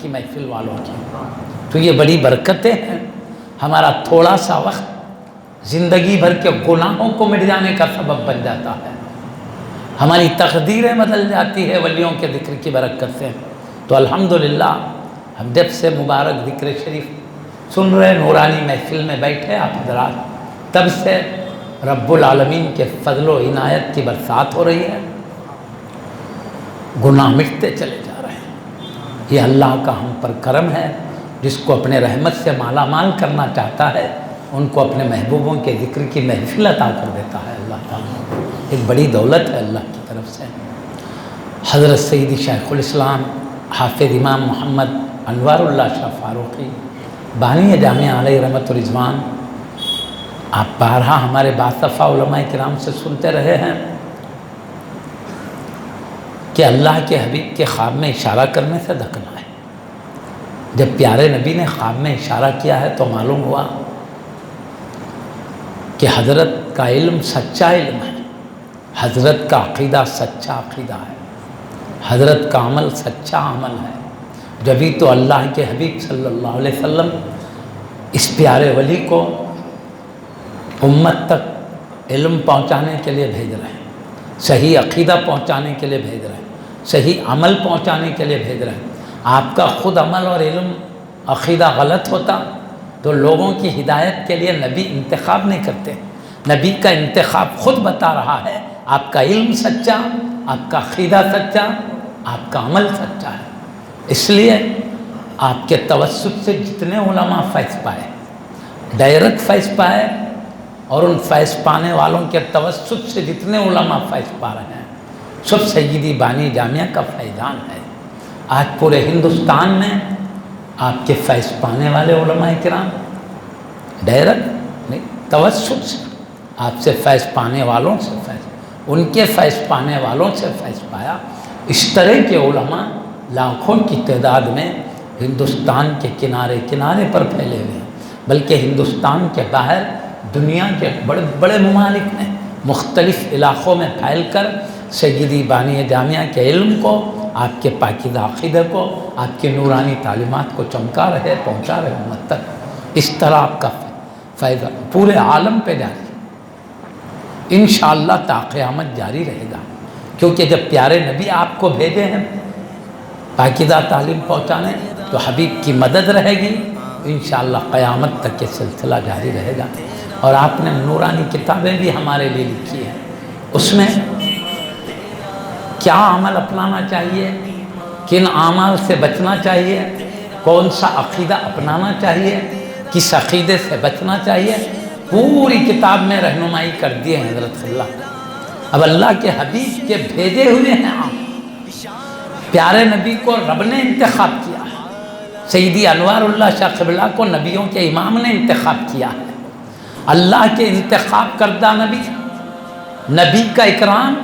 کی محفل والوں کی۔ تو یہ بڑی برکتیں ہیں۔ ہمارا تھوڑا سا وقت زندگی بھر کے گناہوں کو مٹ جانے کا سبب بن جاتا ہے، ہماری تقدیریں بدل جاتی ہے ولیوں کے ذکر کی برکت سے۔ تو الحمدللہ ہم جب سے مبارک ذکر شریف سن رہے، نورانی محفل میں بیٹھے آپ حضرات، تب سے رب العالمین کے فضل و عنایت کی برسات ہو رہی ہے، گناہ مٹتے چلے جا رہے ہیں۔ یہ اللہ کا ہم پر کرم ہے، جس کو اپنے رحمت سے مالا مال کرنا چاہتا ہے ان کو اپنے محبوبوں کے ذکر کی محفل عطا کر دیتا ہے اللہ تعالیٰ۔ ایک بڑی دولت ہے اللہ کی طرف سے۔ حضرت سیدی شیخ الاسلام حافظ امام محمد انوار اللہ شاہ فاروقی بانی جامعہ علیہ رحمت الرضوان، آپ بارہا ہمارے باصفہ علماء کرام سے سنتے رہے ہیں کہ اللہ کے حبیب کے خواب میں اشارہ کرنے سے دکنا ہے۔ جب پیارے نبی نے خواب میں اشارہ کیا ہے تو معلوم ہوا کہ حضرت کا علم سچا علم ہے، حضرت کا عقیدہ سچا عقیدہ ہے، حضرت کا عمل سچا عمل ہے۔ جبھی تو اللہ کے حبیب صلی اللہ علیہ وسلم اس پیارے ولی کو امت تک علم پہنچانے کے لیے بھیج رہے ہیں، صحیح عقیدہ پہنچانے کے لیے بھیج رہے ہیں، صحیح عمل پہنچانے کے لیے بھیج رہے ہیں۔ آپ کا خود عمل اور علم عقیدہ غلط ہوتا تو لوگوں کی ہدایت کے لیے نبی انتخاب نہیں کرتے۔ نبی کا انتخاب خود بتا رہا ہے آپ کا علم سچا، آپ کا عقیدہ سچا، آپ کا عمل سچا ہے۔ اس لیے آپ کے توسط سے جتنے علماء فیض پائے، ڈائریکٹ فیض پائے، اور ان فیض پانے والوں کے توسط سے جتنے علماء فیض پا رہے ہیں، سب سیدی بانی جامعہ کا فیضان ہے۔ آج پورے ہندوستان میں آپ کے فیض پانے والے علماء کرام ڈائریکٹ نہیں، توسط سے آپ سے فیض پانے والوں سے فیض، ان کے فیض پانے والوں سے فیض پایا۔ اس طرح کے علماء لاکھوں کی تعداد میں ہندوستان کے کنارے کنارے پر پھیلے ہوئے ہیں، بلکہ ہندوستان کے باہر دنیا کے بڑے بڑے ممالک میں مختلف علاقوں میں پھیل کر سیدی بانی جامعہ کے علم کو، آپ کے پاکیزہ عقیدے کو، آپ کے نورانی تعلیمات کو چمکا رہے، پہنچا رہے امت تک۔ اس طرح آپ کا فائدہ پورے عالم پہ جاری ہے، انشاءاللہ تا قیامت جاری رہے گا، کیونکہ جب پیارے نبی آپ کو بھیجے ہیں پاکیزہ تعلیم پہنچانے تو حبیب کی مدد رہے گی، انشاءاللہ قیامت تک یہ سلسلہ جاری رہے گا۔ اور آپ نے نورانی کتابیں بھی ہمارے لیے لکھی ہیں، اس میں کیا عمل اپنانا چاہیے، کن اعمال سے بچنا چاہیے، کون سا عقیدہ اپنانا چاہیے، کس عقیدے سے بچنا چاہیے، پوری کتاب میں رہنمائی کر دیے ہیں حضرت اللہ۔ اب اللہ کے حبیب کے بھیجے ہوئے ہیں آپ، پیارے نبی کو رب نے انتخاب کیا ہے، سیدی انوار اللہ شاہ قبلہ کو نبیوں کے امام نے انتخاب کیا ہے۔ اللہ کے انتخاب کردہ نبی، نبی کا اکرام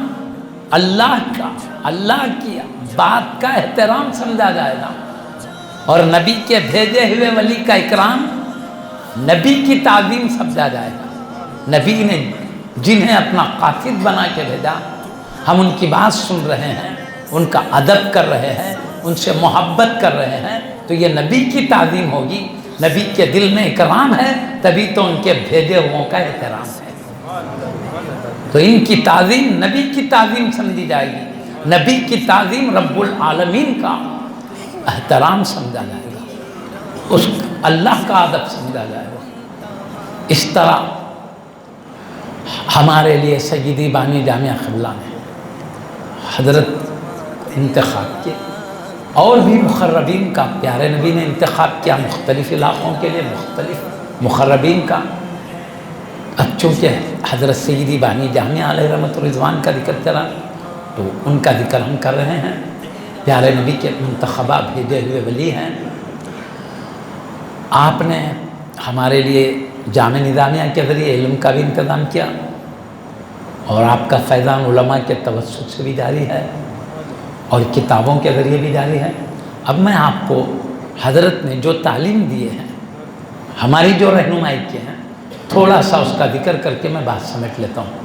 اللہ کی بات کا احترام سمجھا جائے گا، اور نبی کے بھیجے ہوئے ولی کا اکرام نبی کی تعظیم سمجھا جائے گا۔ نبی نے جنہیں اپنا قاصد بنا کے بھیجا، ہم ان کی بات سن رہے ہیں، ان کا ادب کر رہے ہیں، ان سے محبت کر رہے ہیں، تو یہ نبی کی تعظیم ہوگی۔ نبی کے دل میں اکرام ہے تبھی تو ان کے بھیجے ہوئوں کا احترام ہے، تو ان کی تعظیم نبی کی تعظیم سمجھی جائے گی، نبی کی تعظیم رب العالمین کا احترام سمجھا جائے گا، اس اللہ کا ادب سمجھا جائے گا۔ اس طرح ہمارے لیے سیدی بانی جامعہ قبلہ نے حضرت انتخاب کیے، اور بھی مقربین کا پیارے نبی نے انتخاب کیا، مختلف علاقوں کے لیے مختلف مقربین کا۔ اب چونکہ حضرت سیدی بانی جامعہ علیہ رحمت الرضوان کا ذکر چلا تو ان کا ذکر ہم کر رہے ہیں۔ پیارے نبی کے منتخبہ بھیجے ہوئے ولی ہیں۔ آپ نے ہمارے لیے جامع نظامیہ کے ذریعے علم کا بھی انتظام کیا، اور آپ کا فیضان علماء کے توسط سے بھی جاری ہے، اور کتابوں کے ذریعے بھی جاری ہے۔ اب میں آپ کو حضرت نے جو تعلیم دیے ہیں، ہماری جو رہنمائی کی ہیں، تھوڑا سا اس کا ذکر کر کے میں بات سمیٹ لیتا ہوں۔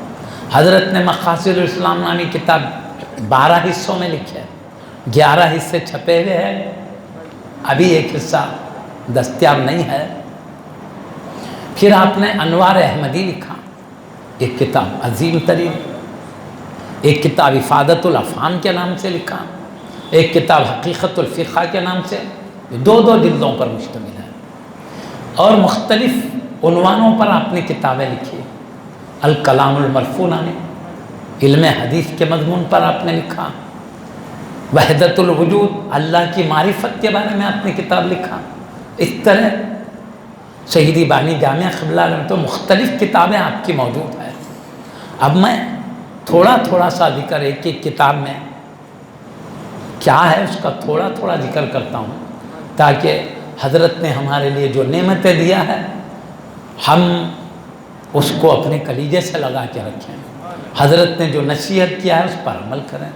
حضرت نے مقاصد الاسلام نامی کتاب 12 حصوں میں لکھی ہے، 11 حصے چھپے ہوئے ہیں، ابھی ایک حصہ دستیاب نہیں ہے۔ پھر آپ نے انوار احمدی لکھا، ایک کتاب عظیم ترین، ایک کتاب افادۃ الافہام کے نام سے لکھا، ایک کتاب حقیقت الفقہ کے نام سے، دو جلدوں پر مشتمل ہے، اور مختلف عنوانوں پر آپ نے کتابیں لکھی۔ الکلام المرفوع نامی علم حدیث کے مضمون پر آپ نے لکھا، وحدت الوجود اللہ کی معرفت کے بارے میں آپ نے کتاب لکھا۔ اس طرح سیدی بانی جامعہ قبلہ عالم تو مختلف کتابیں آپ کی موجود ہیں۔ اب میں تھوڑا سا ذکر ایک کتاب میں کیا ہے اس کا تھوڑا ذکر کرتا ہوں، تاکہ حضرت نے ہمارے لیے جو نعمتیں دیا ہے ہم اس کو اپنے کلیجے سے لگا کے رکھیں، حضرت نے جو نصیحت کیا ہے اس پر عمل کریں،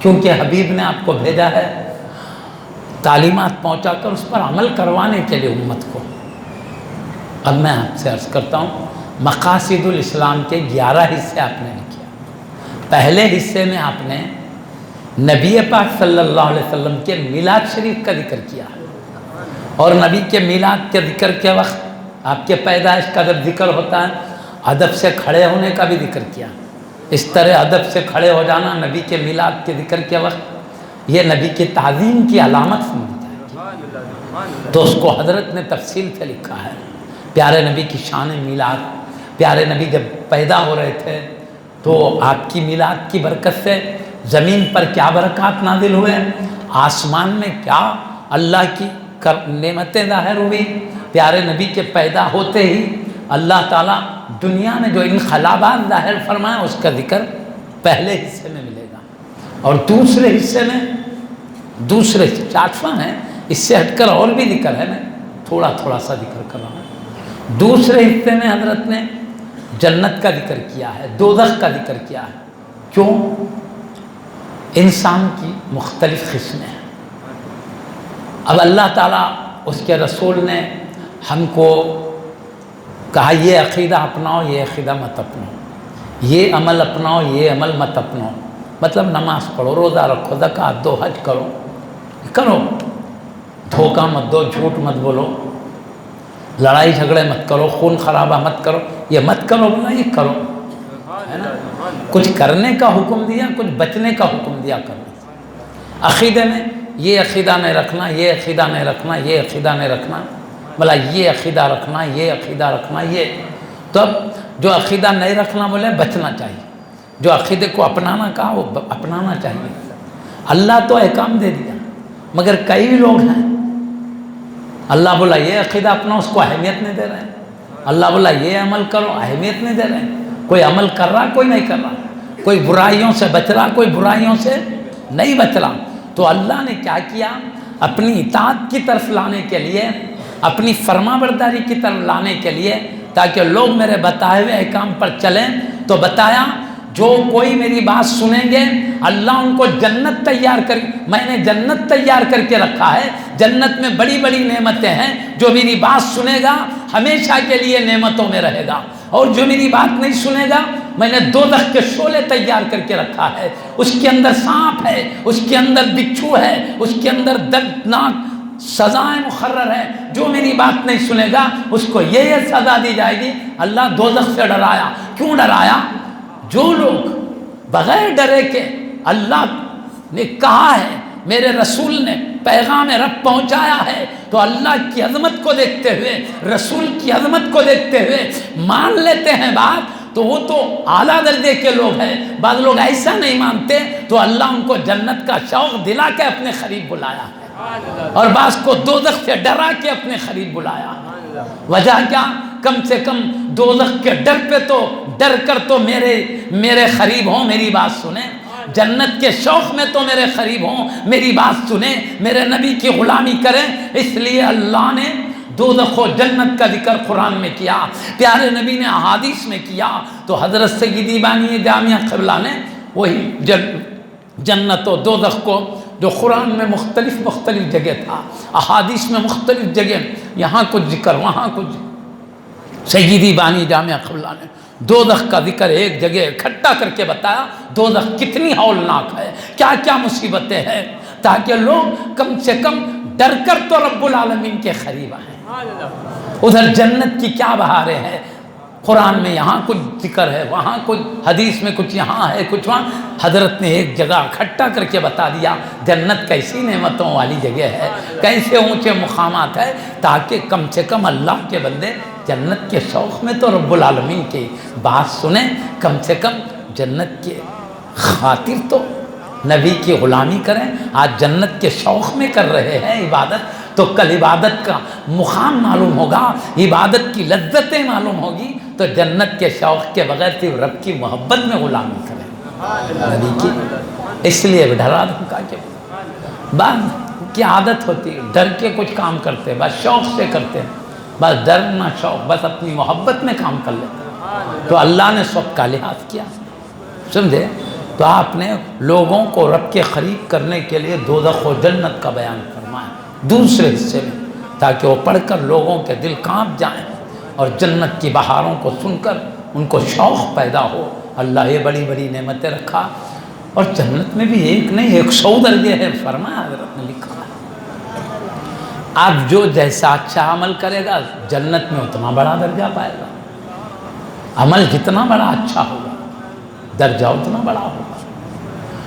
کیونکہ حبیب نے آپ کو بھیجا ہے تعلیمات پہنچا کر اس پر عمل کروانے کے لیے امت کو۔ اب میں آپ سے عرض کرتا ہوں، مقاصد الاسلام کے 11 حصے آپ نے لکھے۔ پہلے حصے میں آپ نے نبی پاک صلی اللہ علیہ وسلم کے میلاد شریف کا ذکر کیا، اور نبی کے میلاد کے ذکر کے وقت آپ کے پیدائش کا جب ذکر ہوتا ہے ادب سے کھڑے ہونے کا بھی ذکر کیا۔ اس طرح ادب سے کھڑے ہو جانا نبی کے میلاد کے ذکر کے وقت یہ نبی کی تعظیم کی علامت سمجھی جائے گی، تو اس کو حضرت نے تفصیل سے لکھا ہے۔ پیارے نبی کی شان میلاد، پیارے نبی جب پیدا ہو رہے تھے تو آپ کی میلاد کی برکت سے زمین پر کیا برکات نازل ہوئے، آسمان میں کیا اللہ کی نعمتیں ظاہر ہوئی۔ پیارے نبی کے پیدا ہوتے ہی اللہ تعالیٰ دنیا میں جو انقلابات ظاہر فرمائے اس کا ذکر پہلے حصے میں ملے گا، اور دوسرے حصے میں دوسرے 4واں ہے، اس سے ہٹ کر اور بھی ذکر ہے، میں تھوڑا سا ذکر کر رہا ہوں۔ دوسرے حصے میں حضرت نے جنت کا ذکر کیا ہے، دوزخ کا ذکر کیا ہے۔ کیوں؟ انسان کی مختلف قسمیں ہیں۔ اب اللہ تعالیٰ اس کے رسول نے ہم کو کہا یہ عقیدہ اپناؤ، یہ عقیدہ مت اپناؤ، یہ عمل اپناؤ، یہ عمل مت اپناؤ، مطلب نماز پڑھو، روزہ رکھو، زکوٰۃ دو، حج کرو، دھوکہ مت دو، جھوٹ مت بولو، لڑائی جھگڑے مت کرو، خون خرابہ مت کرو، یہ مت کرو، بولا یہ کرو، ہے نا؟ کچھ کرنے کا حکم دیا، کچھ بچنے کا حکم دیا کرنا۔ عقیدے میں یہ عقیدہ نہیں رکھنا، یہ عقیدہ نہیں رکھنا، یہ عقیدہ نہیں رکھنا، بولا یہ عقیدہ رکھنا، یہ عقیدہ رکھنا، یہ تو اب جو عقیدہ نہیں رکھنا بولے بچنا چاہیے، جو عقیدے کو اپنانا کہا وہ اپنانا چاہیے۔ اللہ تو احکام دے دیا، مگر کئی لوگ ہیں اللہ بولا یہ عقیدہ اپنا، اس کو اہمیت نہیں دے رہے ہیں، اللہ بولا یہ عمل کرو، اہمیت نہیں دے رہے ہیں، کوئی عمل کر رہا کوئی نہیں کر رہا، کوئی برائیوں سے بچ رہا کوئی برائیوں سے نہیں بچ رہا۔ تو اللہ نے کیا کیا، اپنی اطاعت کی طرف لانے کے لیے، اپنی فرما برداری کی طرف لانے کے لیے، تاکہ لوگ میرے بتائے ہوئے احکام پر چلیں، تو بتایا جو کوئی میری بات سنیں گے اللہ ان کو جنت تیار کر، میں نے جنت تیار کر کے رکھا ہے، جنت میں بڑی بڑی نعمتیں ہیں، جو میری بات سنے گا ہمیشہ کے لیے نعمتوں میں رہے گا، اور جو میری بات نہیں سنے گا میں نے دوزخ کے شعلے تیار کر کے رکھا ہے، اس کے اندر سانپ ہے، اس کے اندر بچھو ہے، اس کے اندر دردناک سزائیں مقرر ہیں، جو میری بات نہیں سنے گا اس کو یہ سزا دی جائے گی۔ اللہ دوزخ سے ڈرایا، کیوں ڈرایا؟ جو لوگ بغیر ڈرے کے اللہ نے کہا ہے، میرے رسول نے پیغام رب پہنچایا ہے، تو اللہ کی عظمت کو دیکھتے ہوئے، رسول کی عظمت کو دیکھتے ہوئے مان لیتے ہیں بات، تو وہ تو اعلیٰ درجے کے لوگ ہیں۔ بعض لوگ ایسا نہیں مانتے تو اللہ ان کو جنت کا شوق دلا کے اپنے قریب بلایا ہے، اور بعض کو دوزخ سے ڈرا کے اپنے قریب بلایا۔ وجہ کیا؟ کم سے کم دوزخ کے ڈر پہ تو ڈر کر تو میرے قریب ہوں، میری بات سنیں، جنت کے شوق میں تو میرے قریب ہوں، میری بات سنیں، میرے نبی کی غلامی کریں۔ اس لیے اللہ نے دوزخ و جنت کا ذکر قرآن میں کیا، پیارے نبی نے احادیث میں کیا، تو حضرت سیدی بانی جامعہ قبلہ نے وہی جنت و دوزخ کو، جو قرآن میں مختلف جگہ تھا، احادیث میں مختلف جگہ، یہاں کچھ ذکر وہاں کچھ، سیدی بانی جامعہ قبلہ نے دوزخ کا ذکر ایک جگہ اکٹھا کر کے بتایا، دوزخ کتنی ہولناک ہے، کیا کیا مصیبتیں ہیں، تاکہ لوگ کم سے کم ڈر کر تو رب العالمین کے قریب آئیں۔ ادھر جنت کی کیا بہاریں ہیں، قرآن میں یہاں کچھ ذکر ہے، وہاں کچھ، حدیث میں کچھ یہاں ہے کچھ وہاں۔ حضرت نے ایک جگہ اکٹھا کر کے بتا دیا جنت کیسی نعمتوں والی جگہ ہے، کیسے اونچے مقامات ہے، تاکہ کم سے کم اللہ کے بندے جنت کے شوق میں تو رب العالمین کی بات سنیں، کم سے کم جنت کے خاطر تو نبی کی غلامی کریں۔ آج جنت کے شوق میں کر رہے ہیں عبادت، تو کل عبادت کا مقام معلوم ہوگا، عبادت کی لذتیں معلوم ہوگی، تو جنت کے شوق کے بغیر صرف رب کی محبت میں غلامی کریں نبی کی۔ اس لیے ڈرا دھمکا کے بعد کی عادت ہوتی ہے، ڈر کے کچھ کام کرتے، بس شوق سے کرتے ہیں، بس ڈر نہ شوق، بس اپنی محبت میں کام کر لیتے ہیں، تو اللہ نے سب کا لحاظ کیا، سمجھے؟ تو آپ نے لوگوں کو رب کے قریب کرنے کے لیے دوزخ و جنت کا بیان فرمایا دوسرے حصے میں، تاکہ وہ پڑھ کر لوگوں کے دل کانپ جائیں اور جنت کی بہاروں کو سن کر ان کو شوق پیدا ہو۔ اللہ یہ بڑی بڑی نعمتیں رکھا، اور جنت میں بھی ایک نہیں 100 درجے ہیں، فرمایا حضرت نے لکھا ہے۔ آپ جو جیسا اچھا عمل کرے گا جنت میں اتنا بڑا درجہ پائے گا، عمل جتنا بڑا اچھا ہوگا درجہ اتنا بڑا ہوگا۔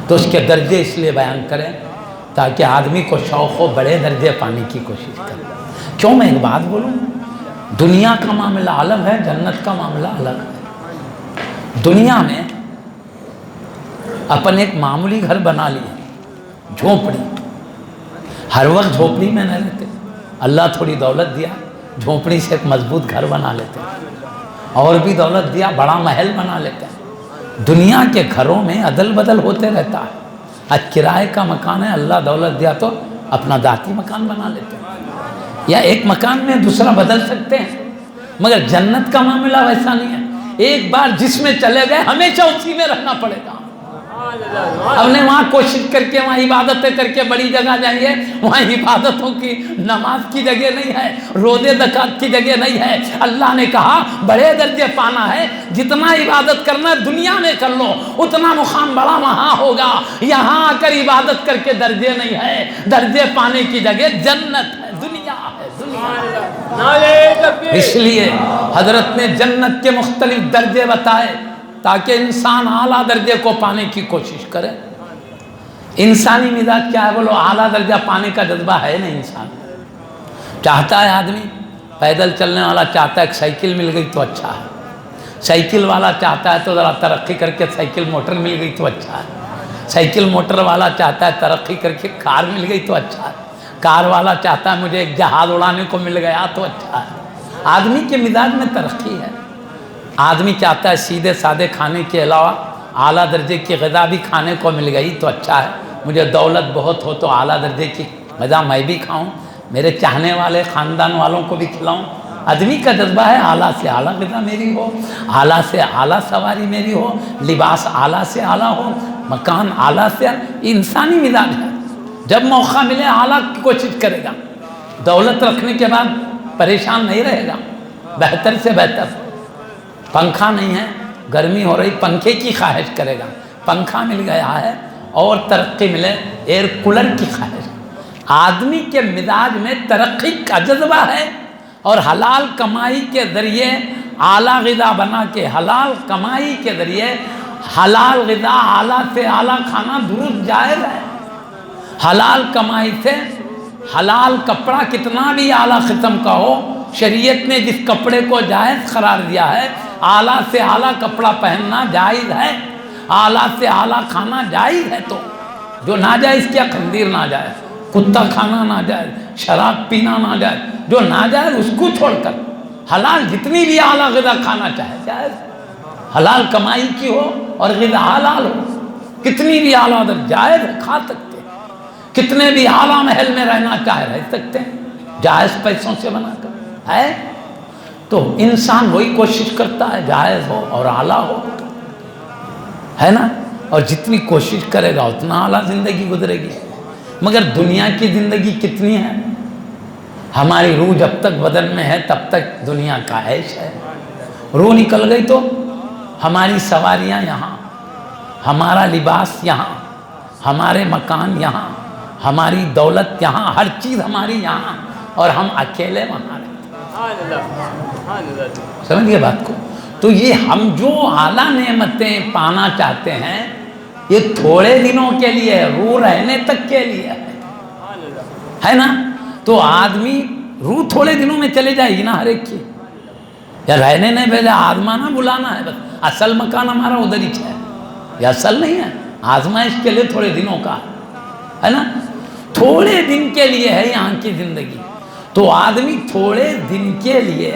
تو اس کے درجے اس لیے بیان کریں تاکہ آدمی کو شوق ہو، بڑے درجے پانے کی کوشش کرے۔ کیوں میں ایک بات بولوں، دنیا کا معاملہ الگ ہے، جنت کا معاملہ الگ ہے۔ دنیا میں اپن ایک معمولی گھر بنا لیے، جھونپڑی، ہر وقت جھونپڑی میں نہ رہتے، اللہ تھوڑی دولت دیا جھونپڑی سے ایک مضبوط گھر بنا لیتے، اور بھی دولت دیا بڑا محل بنا لیتے ہیں۔ دنیا کے گھروں میں عدل بدل ہوتے رہتا ہے، آج کرائے کا مکان ہے، اللہ دولت دیا تو اپنا ذاتی مکان بنا لیتے ہیں، یا ایک مکان میں دوسرا بدل سکتے ہیں، مگر جنت کا معاملہ ویسا نہیں ہے، ایک بار جس میں چلے گئے ہمیشہ اسی میں رہنا پڑے گا۔ ہم نے وہاں کوشش کر کے وہاں عبادتیں کر کے بڑی جگہ جائیے، وہاں عبادتوں کی نماز کی جگہ نہیں ہے، روزے زکوٰۃ کی جگہ نہیں ہے۔ اللہ نے کہا بڑے درجے پانا ہے، جتنا عبادت کرنا دنیا میں کر لو اتنا مقام بڑا وہاں ہوگا، یہاں آ کر عبادت کر کے درجے نہیں ہے، درجے پانے کی جگہ جنت ہے، دنیا ہے، دنیا۔ اس لیے حضرت نے جنت کے مختلف درجے بتائے تاکہ انسان اعلیٰ درجے کو پانے کی کوشش کرے۔ انسانی مزاج کیا ہے بولو، اعلیٰ درجہ پانے کا جذبہ ہے نہیں انسان، چاہتا ہے آدمی، پیدل چلنے والا چاہتا ہے کہ سائیکل مل گئی تو اچھا ہے، سائیکل والا چاہتا ہے تو ذرا ترقی کر کے سائیکل موٹر مل گئی تو اچھا ہے، سائیکل موٹر والا چاہتا ہے ترقی کر کے کار مل گئی تو اچھا ہے، کار والا چاہتا ہے مجھے ایک جہاز اڑانے کو مل گیا تو اچھا ہے۔ آدمی کے مزاج میں ترقی ہے، آدمی چاہتا ہے سیدھے سادے کھانے کے علاوہ اعلیٰ درجے کی غذا بھی کھانے کو مل گئی تو اچھا ہے، مجھے دولت بہت ہو تو اعلیٰ درجے کی غذا میں بھی کھاؤں، میرے چاہنے والے خاندان والوں کو بھی کھلاؤں۔ آدمی کا جذبہ ہے اعلیٰ سے اعلیٰ غذا میری ہو، اعلیٰ سے اعلیٰ سواری میری ہو، لباس اعلیٰ سے اعلیٰ ہو، مکان اعلیٰ سے انسانی مزاج ہے۔ جب موقع ملے اعلیٰ کی کوشش کرے گا، دولت رکھنے کے بعد پریشان نہیں رہے گا، بہتر سے بہتر، پنکھا نہیں ہے گرمی ہو رہی پنکھے کی خواہش کرے گا، پنکھا مل گیا ہے، اور ترقی ملے ایئر کولر کی خواہش۔ آدمی کے مزاج میں ترقی کا جذبہ ہے، اور حلال کمائی کے ذریعے اعلیٰ غذا بنا کے، حلال کمائی کے ذریعے حلال غذا اعلیٰ سے اعلیٰ کھانا درست جائز ہے۔ حلال کمائی سے حلال کپڑا کتنا بھی اعلیٰ قسم کا ہو، شریعت نے جس کپڑے کو جائز قرار دیا ہے، اعلیٰ سے اعلیٰ کپڑا پہننا جائز ہے، اعلیٰ سے اعلیٰ کھانا جائز ہے، تو جو ناجائز کیا، خنزیر ناجائز، کتا کھانا ناجائز، شراب پینا ناجائز، جو ناجائز اس کو چھوڑ کر حلال جتنی بھی اعلیٰ غذا کھانا چاہے جائز، حلال کمائی کی ہو اور غذا حلال ہو، کتنی بھی اعلیٰ جائز کھا سکتے ہیں، کتنے بھی اعلیٰ محل میں رہنا چاہے رہ سکتے ہیں، جائز پیسوں سے بنا کر ہے۔ تو انسان وہی کوشش کرتا ہے جائز ہو اور اعلیٰ ہو، ہے نا، اور جتنی کوشش کرے گا اتنا اعلیٰ زندگی گزرے گی۔ مگر دنیا کی زندگی کتنی ہے، ہماری روح جب تک بدن میں ہے تب تک دنیا کا عیش ہے، روح نکل گئی تو ہماری سواریاں یہاں، ہمارا لباس یہاں، ہمارے مکان یہاں، ہماری دولت یہاں، ہر چیز ہماری یہاں، اور ہم اکیلے وہاں رہتے ہیں۔ سمجھ گئے بات کو؟ تو یہ ہم جو اعلیٰ نعمتیں پانا چاہتے ہیں یہ تھوڑے دنوں کے لیے ہے، روح رہنے تک کے لیے ہے نا؟ تو آدمی روح تھوڑے دنوں میں چلے جائے گی نا ہر ایک کی، یا رہنے نہیں بھیجا، آزمانا بلانا ہے بس، اصل مکان ہمارا ادھر ہی ہے، یہ اصل نہیں ہے، آزمائش کے لیے تھوڑے دنوں کا ہے نا، تھوڑے دن کے لیے ہے یہاں کی زندگی۔ تو آدمی تھوڑے دن کے لیے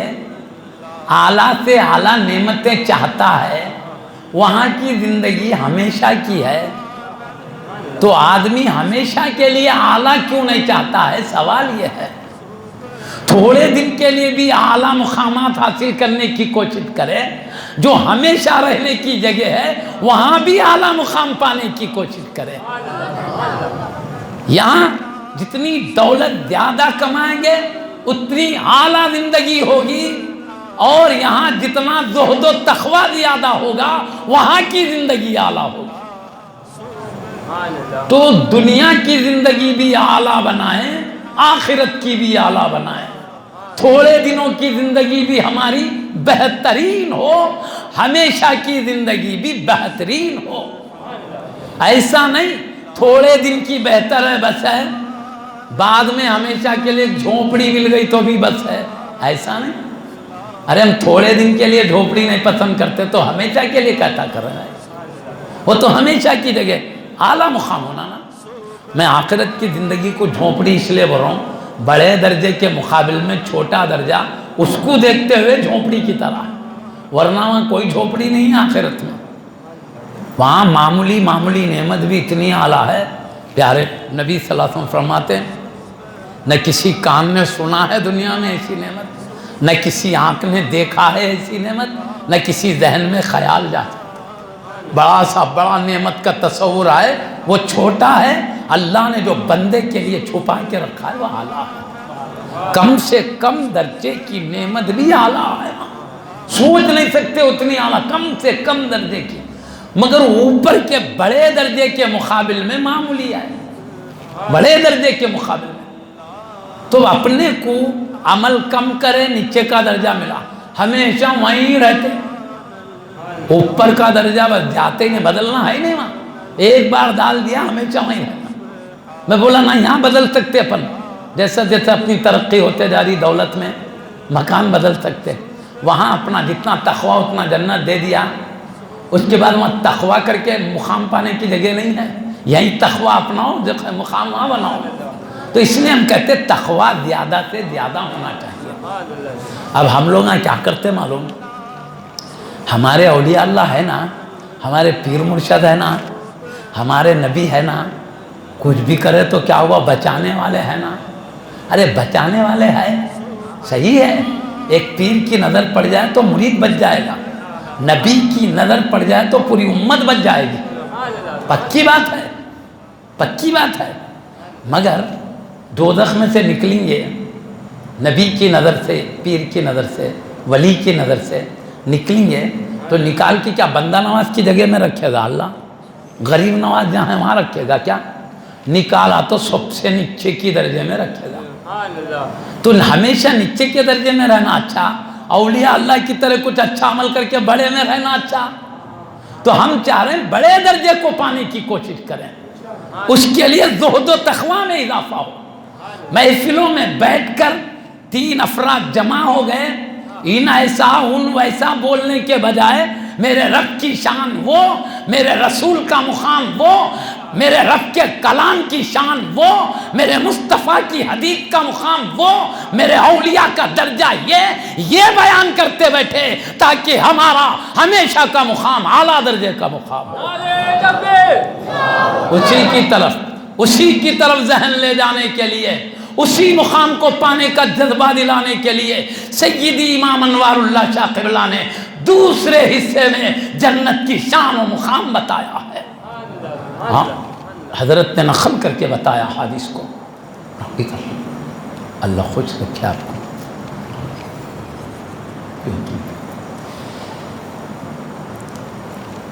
اعلیٰ سے اعلیٰ نعمتیں چاہتا ہے، وہاں کی زندگی ہمیشہ کی ہے، تو آدمی ہمیشہ کے لیے اعلیٰ کیوں نہیں چاہتا ہے؟ سوال یہ ہے۔ تھوڑے دن کے لیے بھی اعلیٰ مقامات حاصل کرنے کی کوشش کرے، جو ہمیشہ رہنے کی جگہ ہے وہاں بھی اعلیٰ مقام پانے کی کوشش کرے۔ یہاں جتنی دولت زیادہ کمائیں گے اتنی اعلیٰ زندگی ہوگی، اور یہاں جتنا زہد و تقویٰ زیادہ ہوگا وہاں کی زندگی اعلیٰ ہوگی۔ تو دنیا کی زندگی بھی اعلیٰ بنائیں، آخرت کی بھی اعلیٰ بنائیں، تھوڑے دنوں کی زندگی بھی ہماری بہترین ہو، ہمیشہ کی زندگی بھی بہترین ہو۔ ایسا نہیں تھوڑے دن کی بہتر ہے بس ہے، بعد میں ہمیشہ کے لیے جھونپڑی مل گئی تو بھی بس ہے، ایسا نہیں۔ ارے ہم تھوڑے دن کے لیے جھونپڑی نہیں پسند کرتے تو ہمیشہ کے لیے کہتا کر رہا ہے؟ وہ تو ہمیشہ کی جگہ اعلیٰ مقام ہونا نا۔ میں آخرت کی زندگی کو جھونپڑی اس لیے بول رہا ہوں، بڑے درجے کے مقابل میں چھوٹا درجہ اس کو دیکھتے ہوئے جھونپڑی کی طرح، ورنہ وہاں کوئی جھونپڑی نہیں ہے آخرت میں، وہاں معمولی معمولی نعمت بھی اتنی اعلیٰ ہے۔ پیارے نبی صلی اللہ علیہ وسلم فرماتے ہیں نہ کسی کان نے سنا ہے دنیا میں ایسی نعمت، نہ کسی آنکھ نے دیکھا ہے ایسی نعمت، نہ کسی ذہن میں خیال جاتا۔ بڑا سا بڑا نعمت کا تصور آئے وہ چھوٹا ہے، اللہ نے جو بندے کے لیے چھپا کے رکھا ہے وہ اعلیٰ ہے۔ کم سے کم درجے کی نعمت بھی اعلیٰ ہے، سوچ نہیں سکتے اتنی اعلیٰ، کم سے کم درجے کی، مگر اوپر کے بڑے درجے کے مقابل میں معمولی ہے، بڑے درجے کے مقابل میں۔ تو اپنے کو عمل کم کرے، نیچے کا درجہ ملا، ہمیشہ وہیں رہتے، اوپر کا درجہ بس جاتے ہی نہیں، بدلنا ہے نہیں وہاں، ایک بار ڈال دیا ہمیشہ وہیں رہنا۔ میں بولا نا یہاں بدل سکتے اپن، جیسا جیسا اپنی ترقی ہوتے جا رہی دولت میں مکان بدل سکتے، وہاں اپنا جتنا تقویٰ اتنا جنت دے دیا، اس کے بعد وہاں تقویٰ کر کے مقام پانے کی جگہ نہیں ہے، یہیں تقویٰ اپناؤ جو مقام وہاں بناؤ۔ تو اس لیے ہم کہتے تقویٰ زیادہ سے زیادہ ہونا چاہیے۔ اب ہم لوگ کیا کرتے معلوم، ہمارے اولیاء اللہ ہے نا، ہمارے پیر مرشد ہے نا، ہمارے نبی ہے نا، کچھ بھی کرے تو کیا ہوا، بچانے والے ہیں نا۔ ارے بچانے والے ہیں، صحیح ہے، ایک پیر کی نظر پڑ جائے تو مرید بچ جائے گا، نبی کی نظر پڑ جائے تو پوری امت بچ جائے گی، پکی بات ہے، پکی بات ہے۔ مگر دوزخ میں سے نکلیں گے نبی کی نظر سے، پیر کی نظر سے، ولی کی نظر سے نکلیں گے تو نکال کے کیا بندہ نواز کی جگہ میں رکھے گا اللہ؟ غریب نواز جہاں ہے وہاں رکھے گا کیا؟ نکالا تو سب سے نیچے کی درجے میں رکھے گا۔ تو ہمیشہ نیچے کے درجے میں رہنا اچھا، اولیاء اللہ کی طرح کچھ اچھا عمل کر کے بڑے میں رہنا اچھا۔ تو ہم چاہ رہے ہیں بڑے درجے کو پانے کی کوشش کریں، اس کے لیے زہد و تقویٰ میں اضافہ ہو۔ محفلوں میں بیٹھ کر 3 افراد جمع ہو گئے، ان ایسا ان ویسا بولنے کے بجائے میرے رب کی شان وہ، میرے رسول کا مقام وہ، میرے رب کے کلام کی شان وہ، میرے مصطفیٰ کی حدیث کا مقام وہ، میرے اولیاء کا درجہ یہ بیان کرتے بیٹھے تاکہ ہمارا ہمیشہ کا مقام اعلیٰ درجے کا مقام ہو۔ اسی کی طرف ذہن لے جانے کے لیے، اسی مقام کو پانے کا جذبہ دلانے کے لیے سیدی امام انوار اللہ شاہ قبلہ نے دوسرے حصے میں جنت کی شان و مقام بتایا ہے۔ ہاں حضرت نے نقل کر کے بتایا حدیث کو، اللہ خوش رکھے آپ کو۔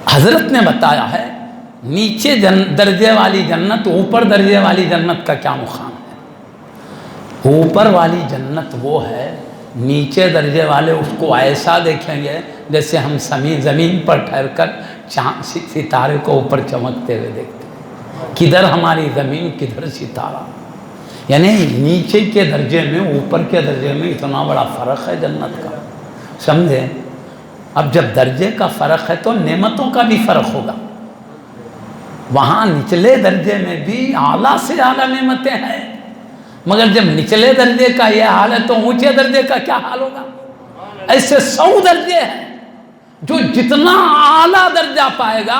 حضرت نے بتایا ہے نیچے درجے والی جنت اوپر درجے والی جنت کا کیا مقام ہے؟ اوپر والی جنت وہ ہے، نیچے درجے والے اس کو ایسا دیکھیں گے جیسے ہم زمین پر ٹھہر کر چاند ستارے کو اوپر چمکتے ہوئے دیکھتے ہیں، کدھر ہماری زمین کدھر ستارہ، یعنی نیچے کے درجے میں اوپر کے درجے میں اتنا بڑا فرق ہے جنت کا، سمجھے؟ اب جب درجے کا فرق ہے تو نعمتوں کا بھی فرق ہوگا، وہاں نچلے درجے میں بھی اعلیٰ سے اعلیٰ نعمتیں ہیں، مگر جب نچلے درجے کا یہ حال ہے تو اونچے درجے کا کیا حال ہوگا؟ ایسے 100 درجے ہیں، جو جتنا اعلیٰ درجہ پائے گا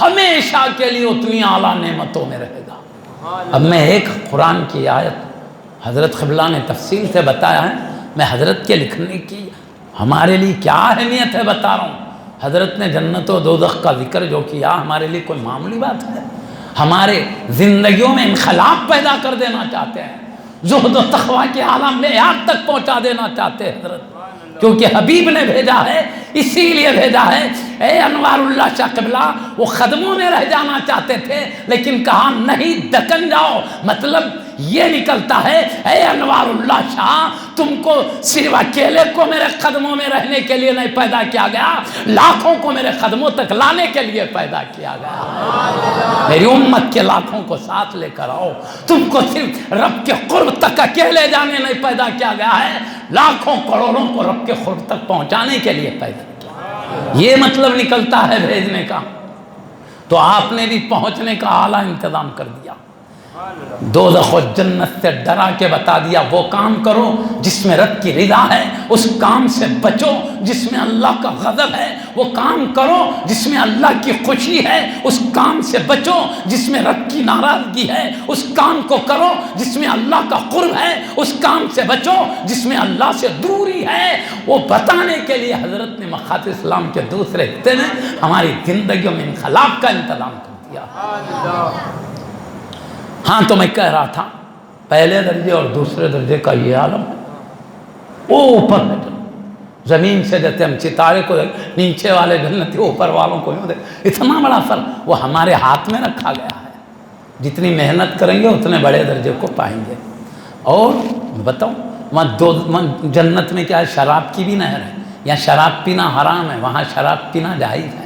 ہمیشہ کے لیے اتنی اعلیٰ نعمتوں میں رہے گا۔ اب میں ایک قرآن کی آیت حضرت قبلہ نے تفصیل سے بتایا ہے، میں حضرت کے لکھنے کی ہمارے لیے کیا اہمیت ہے بتا رہا ہوں۔ حضرت نے جنت و دوزخ کا ذکر جو کیا ہمارے لیے کوئی معمولی بات ہے، ہمارے زندگیوں میں انقلاب پیدا کر دینا چاہتے ہیں، زہد و تقویٰ کے عالم میں یاد تک پہنچا دینا چاہتے ہیں حضرت، کیونکہ حبیب نے بھیجا ہے، اسی لیے بھیجا ہے۔ اے انوار اللہ شاہ قبلہ وہ قدموں میں رہ جانا چاہتے تھے، لیکن کہا نہیں دکن جاؤ، مطلب یہ نکلتا ہے اے انوار اللہ شاہ تم کو صرف اکیلے کو میرے قدموں میں رہنے کے لیے نہیں پیدا کیا گیا، لاکھوں کو میرے قدموں تک لانے کے لیے پیدا کیا گیا، میری امت کے لاکھوں کو ساتھ لے کر آؤ، تم کو صرف رب کے قرب تک اکیلے جانے نہیں پیدا کیا گیا ہے، لاکھوں کروڑوں کو رب کے قرب تک پہنچانے کے لیے پیدا کیا، یہ مطلب نکلتا ہے بھیجنے کا۔ تو آپ نے بھی پہنچنے کا اعلیٰ انتظام کر دیا، دوزخ و جنت سے ڈرا کے بتا دیا وہ کام کرو جس میں رب کی رضا ہے، اس کام سے بچو جس میں اللہ کا غضب ہے، وہ کام کرو جس میں اللہ کی خوشی ہے، اس کام سے بچو جس میں رب کی ناراضگی ہے، اس کام کو کرو جس میں اللہ کا قرب ہے، اس کام سے بچو جس میں اللہ سے دوری ہے۔ وہ بتانے کے لیے حضرت نے مخاط اسلام کے دوسرے حصے میں ہماری زندگیوں میں انقلاب کا انتظام کر دیا۔ ہاں تو میں کہہ رہا تھا پہلے درجے اور دوسرے درجے کا یہ عالم ہے، وہ اوپر ہے زمین سے، جیسے ہم ستارے کو نیچے والے جنتی اوپر والوں کو اتنا بڑا فرق وہ ہمارے ہاتھ میں رکھا گیا ہے، جتنی محنت کریں گے اتنے بڑے درجے کو پائیں گے۔ اور بتاؤں وہاں جنت میں کیا ہے، شراب کی بھی نہر ہے، یہاں شراب پینا حرام ہے، وہاں شراب پینا جائز ہے،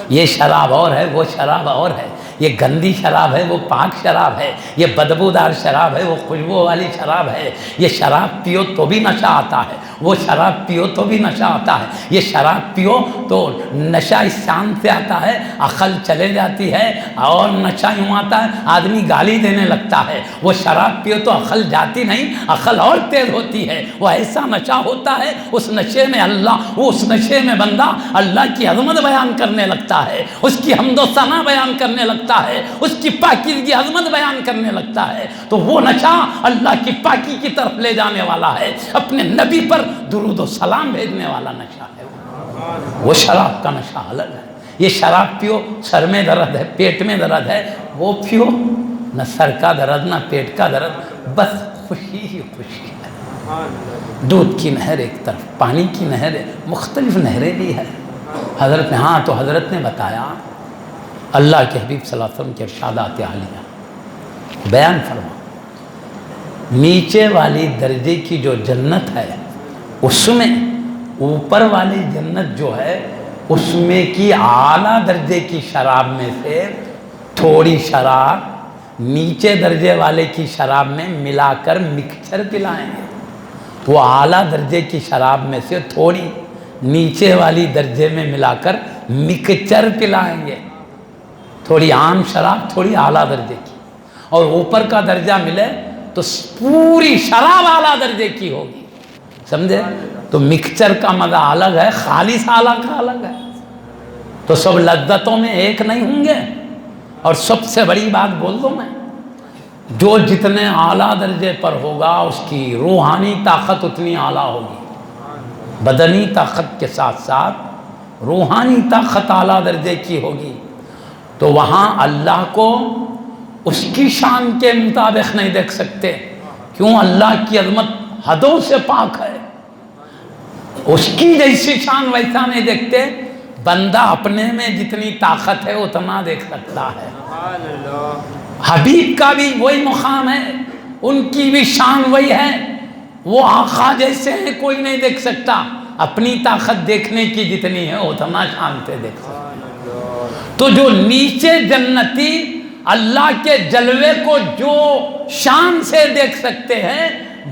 یہ شراب اور ہے وہ شراب اور ہے، یہ گندی شراب ہے وہ پاک شراب ہے، یہ بدبودار شراب ہے وہ خوشبو والی شراب ہے، یہ شراب پیو تو بھی نشہ آتا ہے، وہ شراب پیو تو بھی نشہ آتا ہے، یہ شراب پیو تو نشہ اس شان سے آتا ہے عقل چلے جاتی ہے، اور نشہ یوں آتا ہے آدمی گالی دینے لگتا ہے، وہ شراب پیو تو عقل جاتی نہیں، عقل اور تیز ہوتی ہے، وہ ایسا نشہ ہوتا ہے اس نشے میں اس نشے میں بندہ اللہ کی عظمت بیان کرنے لگتا ہے، اس کی حمد و ثنا بیان کرنے لگتا ہے، اس کی پاکیزگی عظمت بیان کرنے لگتا ہے، تو وہ نشہ اللہ کی پاکی کی طرف لے جانے والا ہے، اپنے نبی پر درود و سلام بھیجنے والا نشہ ہے، وہ شراب کا نشہ الگ ہے۔ یہ شراب پیو سر میں درد ہے، پیٹ میں درد ہے، وہ پیو نہ سر کا درد نہ پیٹ کا درد، بس خوشی ہی خوشی ہے۔ دودھ کی نہر ایک طرف، پانی کی نہر، مختلف نہریں بھی ہیں حضرت نے، ہاں تو حضرت نے بتایا اللہ کے حبیب صلی اللہ علیہ وسلم کے ارشادات عالیہ بیان فرما، نیچے والی درجے کی جو جنت ہے اس میں اوپر والی جنت جو ہے اس میں کی اعلیٰ درجے کی شراب میں سے تھوڑی شراب نیچے درجے والے کی شراب میں ملا کر مکسچر پلائیں گے، وہ اعلیٰ درجے کی شراب میں سے تھوڑی نیچے والی درجے میں ملا کر مکسچر پلائیں گے، تھوڑی عام شراب تھوڑی اعلیٰ درجے کی، اور اوپر کا درجہ ملے تو پوری شراب اعلیٰ درجے کی ہوگی، سمجھے؟ تو مکسچر کا مزہ الگ ہے، خالص اعلیٰ کا الگ ہے، تو سب لذتوں میں ایک نہیں ہوں گے۔ اور سب سے بڑی بات بول دوں میں، جو جتنے اعلیٰ درجے پر ہوگا اس کی روحانی طاقت اتنی اعلیٰ ہوگی، بدنی طاقت کے ساتھ ساتھ روحانی طاقت اعلیٰ درجے کی ہوگی، تو وہاں اللہ کو اس کی شان کے مطابق نہیں دیکھ سکتے، کیوں؟ اللہ کی عظمت حدوں سے پاک ہے، اس کی جیسی شان ویسا نہیں دیکھتے، بندہ اپنے میں جتنی طاقت ہے اتنا دیکھ سکتا ہے، حبیب کا بھی وہی مقام ہے، ان کی بھی شان وہی ہے، وہ آقا جیسے ہیں کوئی نہیں دیکھ سکتا، اپنی طاقت دیکھنے کی جتنی ہے اتنا شان سے دیکھ سکتا۔ تو جو نیچے جنتی اللہ کے جلوے کو جو شان سے دیکھ سکتے ہیں،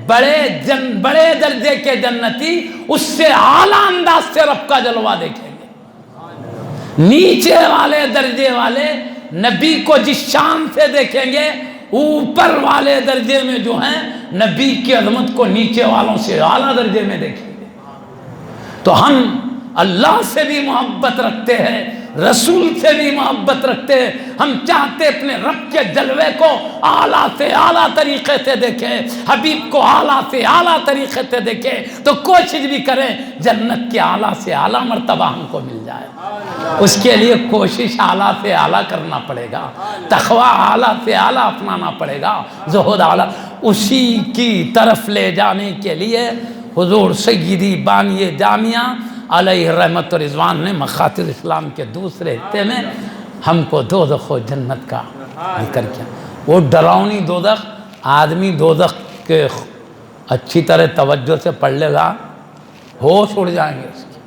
بڑے درجے کے جنتی اس سے اعلیٰ انداز سے رب کا جلوہ دیکھیں گے۔ نیچے والے درجے والے نبی کو جس شان سے دیکھیں گے، اوپر والے درجے میں جو ہیں نبی کی عظمت کو نیچے والوں سے اعلیٰ درجے میں دیکھیں گے۔ تو ہم اللہ سے بھی محبت رکھتے ہیں، رسول سے بھی محبت رکھتے ہیں، ہم چاہتے اپنے رب کے جلوے کو اعلیٰ سے اعلیٰ طریقے سے دیکھیں، حبیب کو اعلیٰ سے اعلیٰ طریقے سے دیکھیں، تو کوشش بھی کریں جنت کے اعلیٰ سے اعلیٰ مرتبہ ہم کو مل جائے۔ اس کے لیے کوشش اعلیٰ سے اعلیٰ کرنا پڑے گا، تقویٰ اعلیٰ سے اعلیٰ اپنانا پڑے گا، زہد اعلیٰ، اسی کی طرف لے جانے کے لیے حضور سیدی بانی جامعہ علیہ رحمت و رضوان نے مقاصد اسلام کے دوسرے حصے میں ہم کو دوزخ و جنت کا ذکر کیا۔ وہ ڈراؤنی دوزخ، آدمی دوزخ کے اچھی طرح توجہ سے پڑھ لے گا ہوش اڑ جائیں گے، اس کی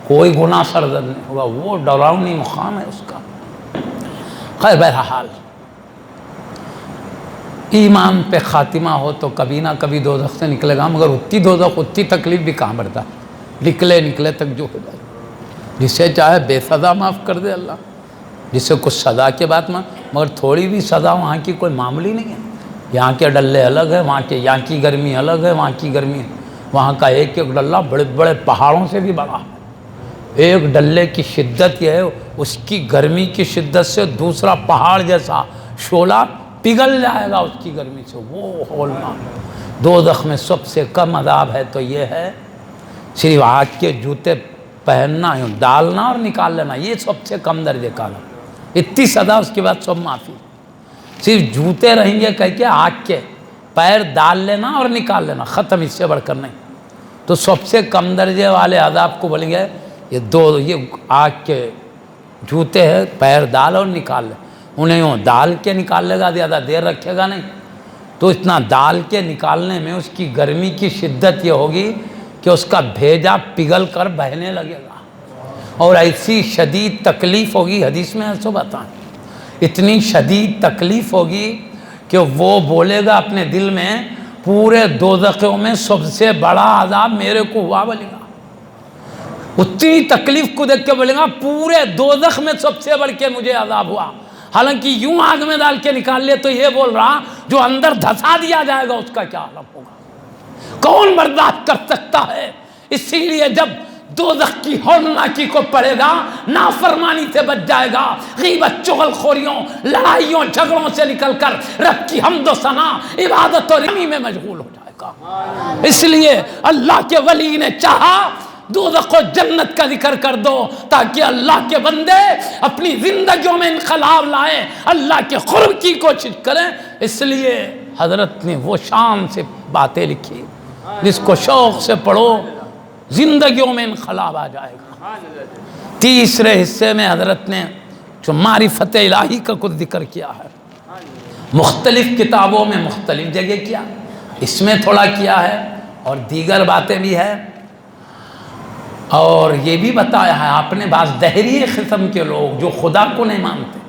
کوئی گناہ سرزد نہیں ہوگا، وہ ڈراؤنی مقام ہے اس کا۔ خیر بہرحال ایمان پہ خاتمہ ہو تو کبھی نہ کبھی دوزخ سے نکلے گا، مگر اتنی دوزخ اتنی تکلیف بھی کہاں بڑھتا ہے، نکلے تک جو ہو جائے، جسے چاہے بے سزا معاف کر دے اللہ، جسے کچھ سزا کے بعد مگر تھوڑی بھی سزا وہاں کی کوئی معمولی نہیں ہے، یہاں کے ڈلے الگ ہے، وہاں کے یہاں کی گرمی الگ ہے، وہاں کی گرمی، وہاں کا ایک ایک ڈلہ بڑے بڑے پہاڑوں سے بھی بڑا ہے، ایک ڈلے کی شدت یہ ہے اس کی گرمی کی شدت سے دوسرا پہاڑ جیسا شعلہ پگھل جائے گا اس کی گرمی سے، وہ ہولناک۔ دوزخ میں سب سے کم عذاب ہے تو یہ ہے صرف آگ کے جوتے پہننا، ڈالنا اور نکال لینا، یہ سب سے کم درجے کا عذاب، اتنی سزا، اس کے بعد سب معافی، صرف جوتے رہیں گے کہہ کے آگ کے، پیر ڈال لینا اور نکال لینا، ختم، اس سے بڑھ کر نہیں۔ تو سب سے کم درجے والے عذاب کو بولیں گے یہ آگ کے جوتے ہیں، پیر ڈال اور نکال لے، انہیں یوں ڈال کے نکال لے گا، زیادہ دیر رکھے گا نہیں، تو اتنا ڈال کے نکالنے میں اس کی گرمی کی شدت یہ ہوگی کہ اس کا بھیجا پگھل کر بہنے لگے گا، اور ایسی شدید تکلیف ہوگی، حدیث میں ایسا بتائیں، اتنی شدید تکلیف ہوگی کہ وہ بولے گا اپنے دل میں پورے دوزخوں میں سب سے بڑا عذاب میرے کو ہوا، بولے گا اتنی تکلیف کو دیکھ کے بولے گا پورے دوزخ میں سب سے بڑھ کے مجھے عذاب ہوا، حالانکہ یوں آگ میں ڈال کے نکال لے تو یہ بول رہا جو اندر دھسا دیا جائے گا اس کا کیا عالم ہوگا، کون برداشت کر سکتا ہے؟ اسی لیے جب دوزخ کی ہولناکی کو پڑے گا، نافرمانی سے بچ جائے گا، غیبت چغل خوریوں لڑائیوں جھگڑوں سے نکل کر رب کی حمد و ثنا عبادت و رمی میں مشغول ہو جائے گا۔ اس لیے اللہ کے ولی نے چاہا دوزخ و جنت کا ذکر کر دو تاکہ اللہ کے بندے اپنی زندگیوں میں انقلاب لائیں، اللہ کے قرب کی کوشش کریں۔ اس لیے حضرت نے وہ شان سے باتیں لکھی جس کو شوق سے پڑھو زندگیوں میں انقلاب آ جائے گا۔ تیسرے حصے میں حضرت نے جو معرفت الہی کا کچھ ذکر کیا ہے، مختلف کتابوں میں مختلف جگہ کیا، اس میں تھوڑا کیا ہے اور دیگر باتیں بھی ہیں، اور یہ بھی بتایا ہے آپ نے بعض دہری قسم کے لوگ جو خدا کو نہیں مانتے،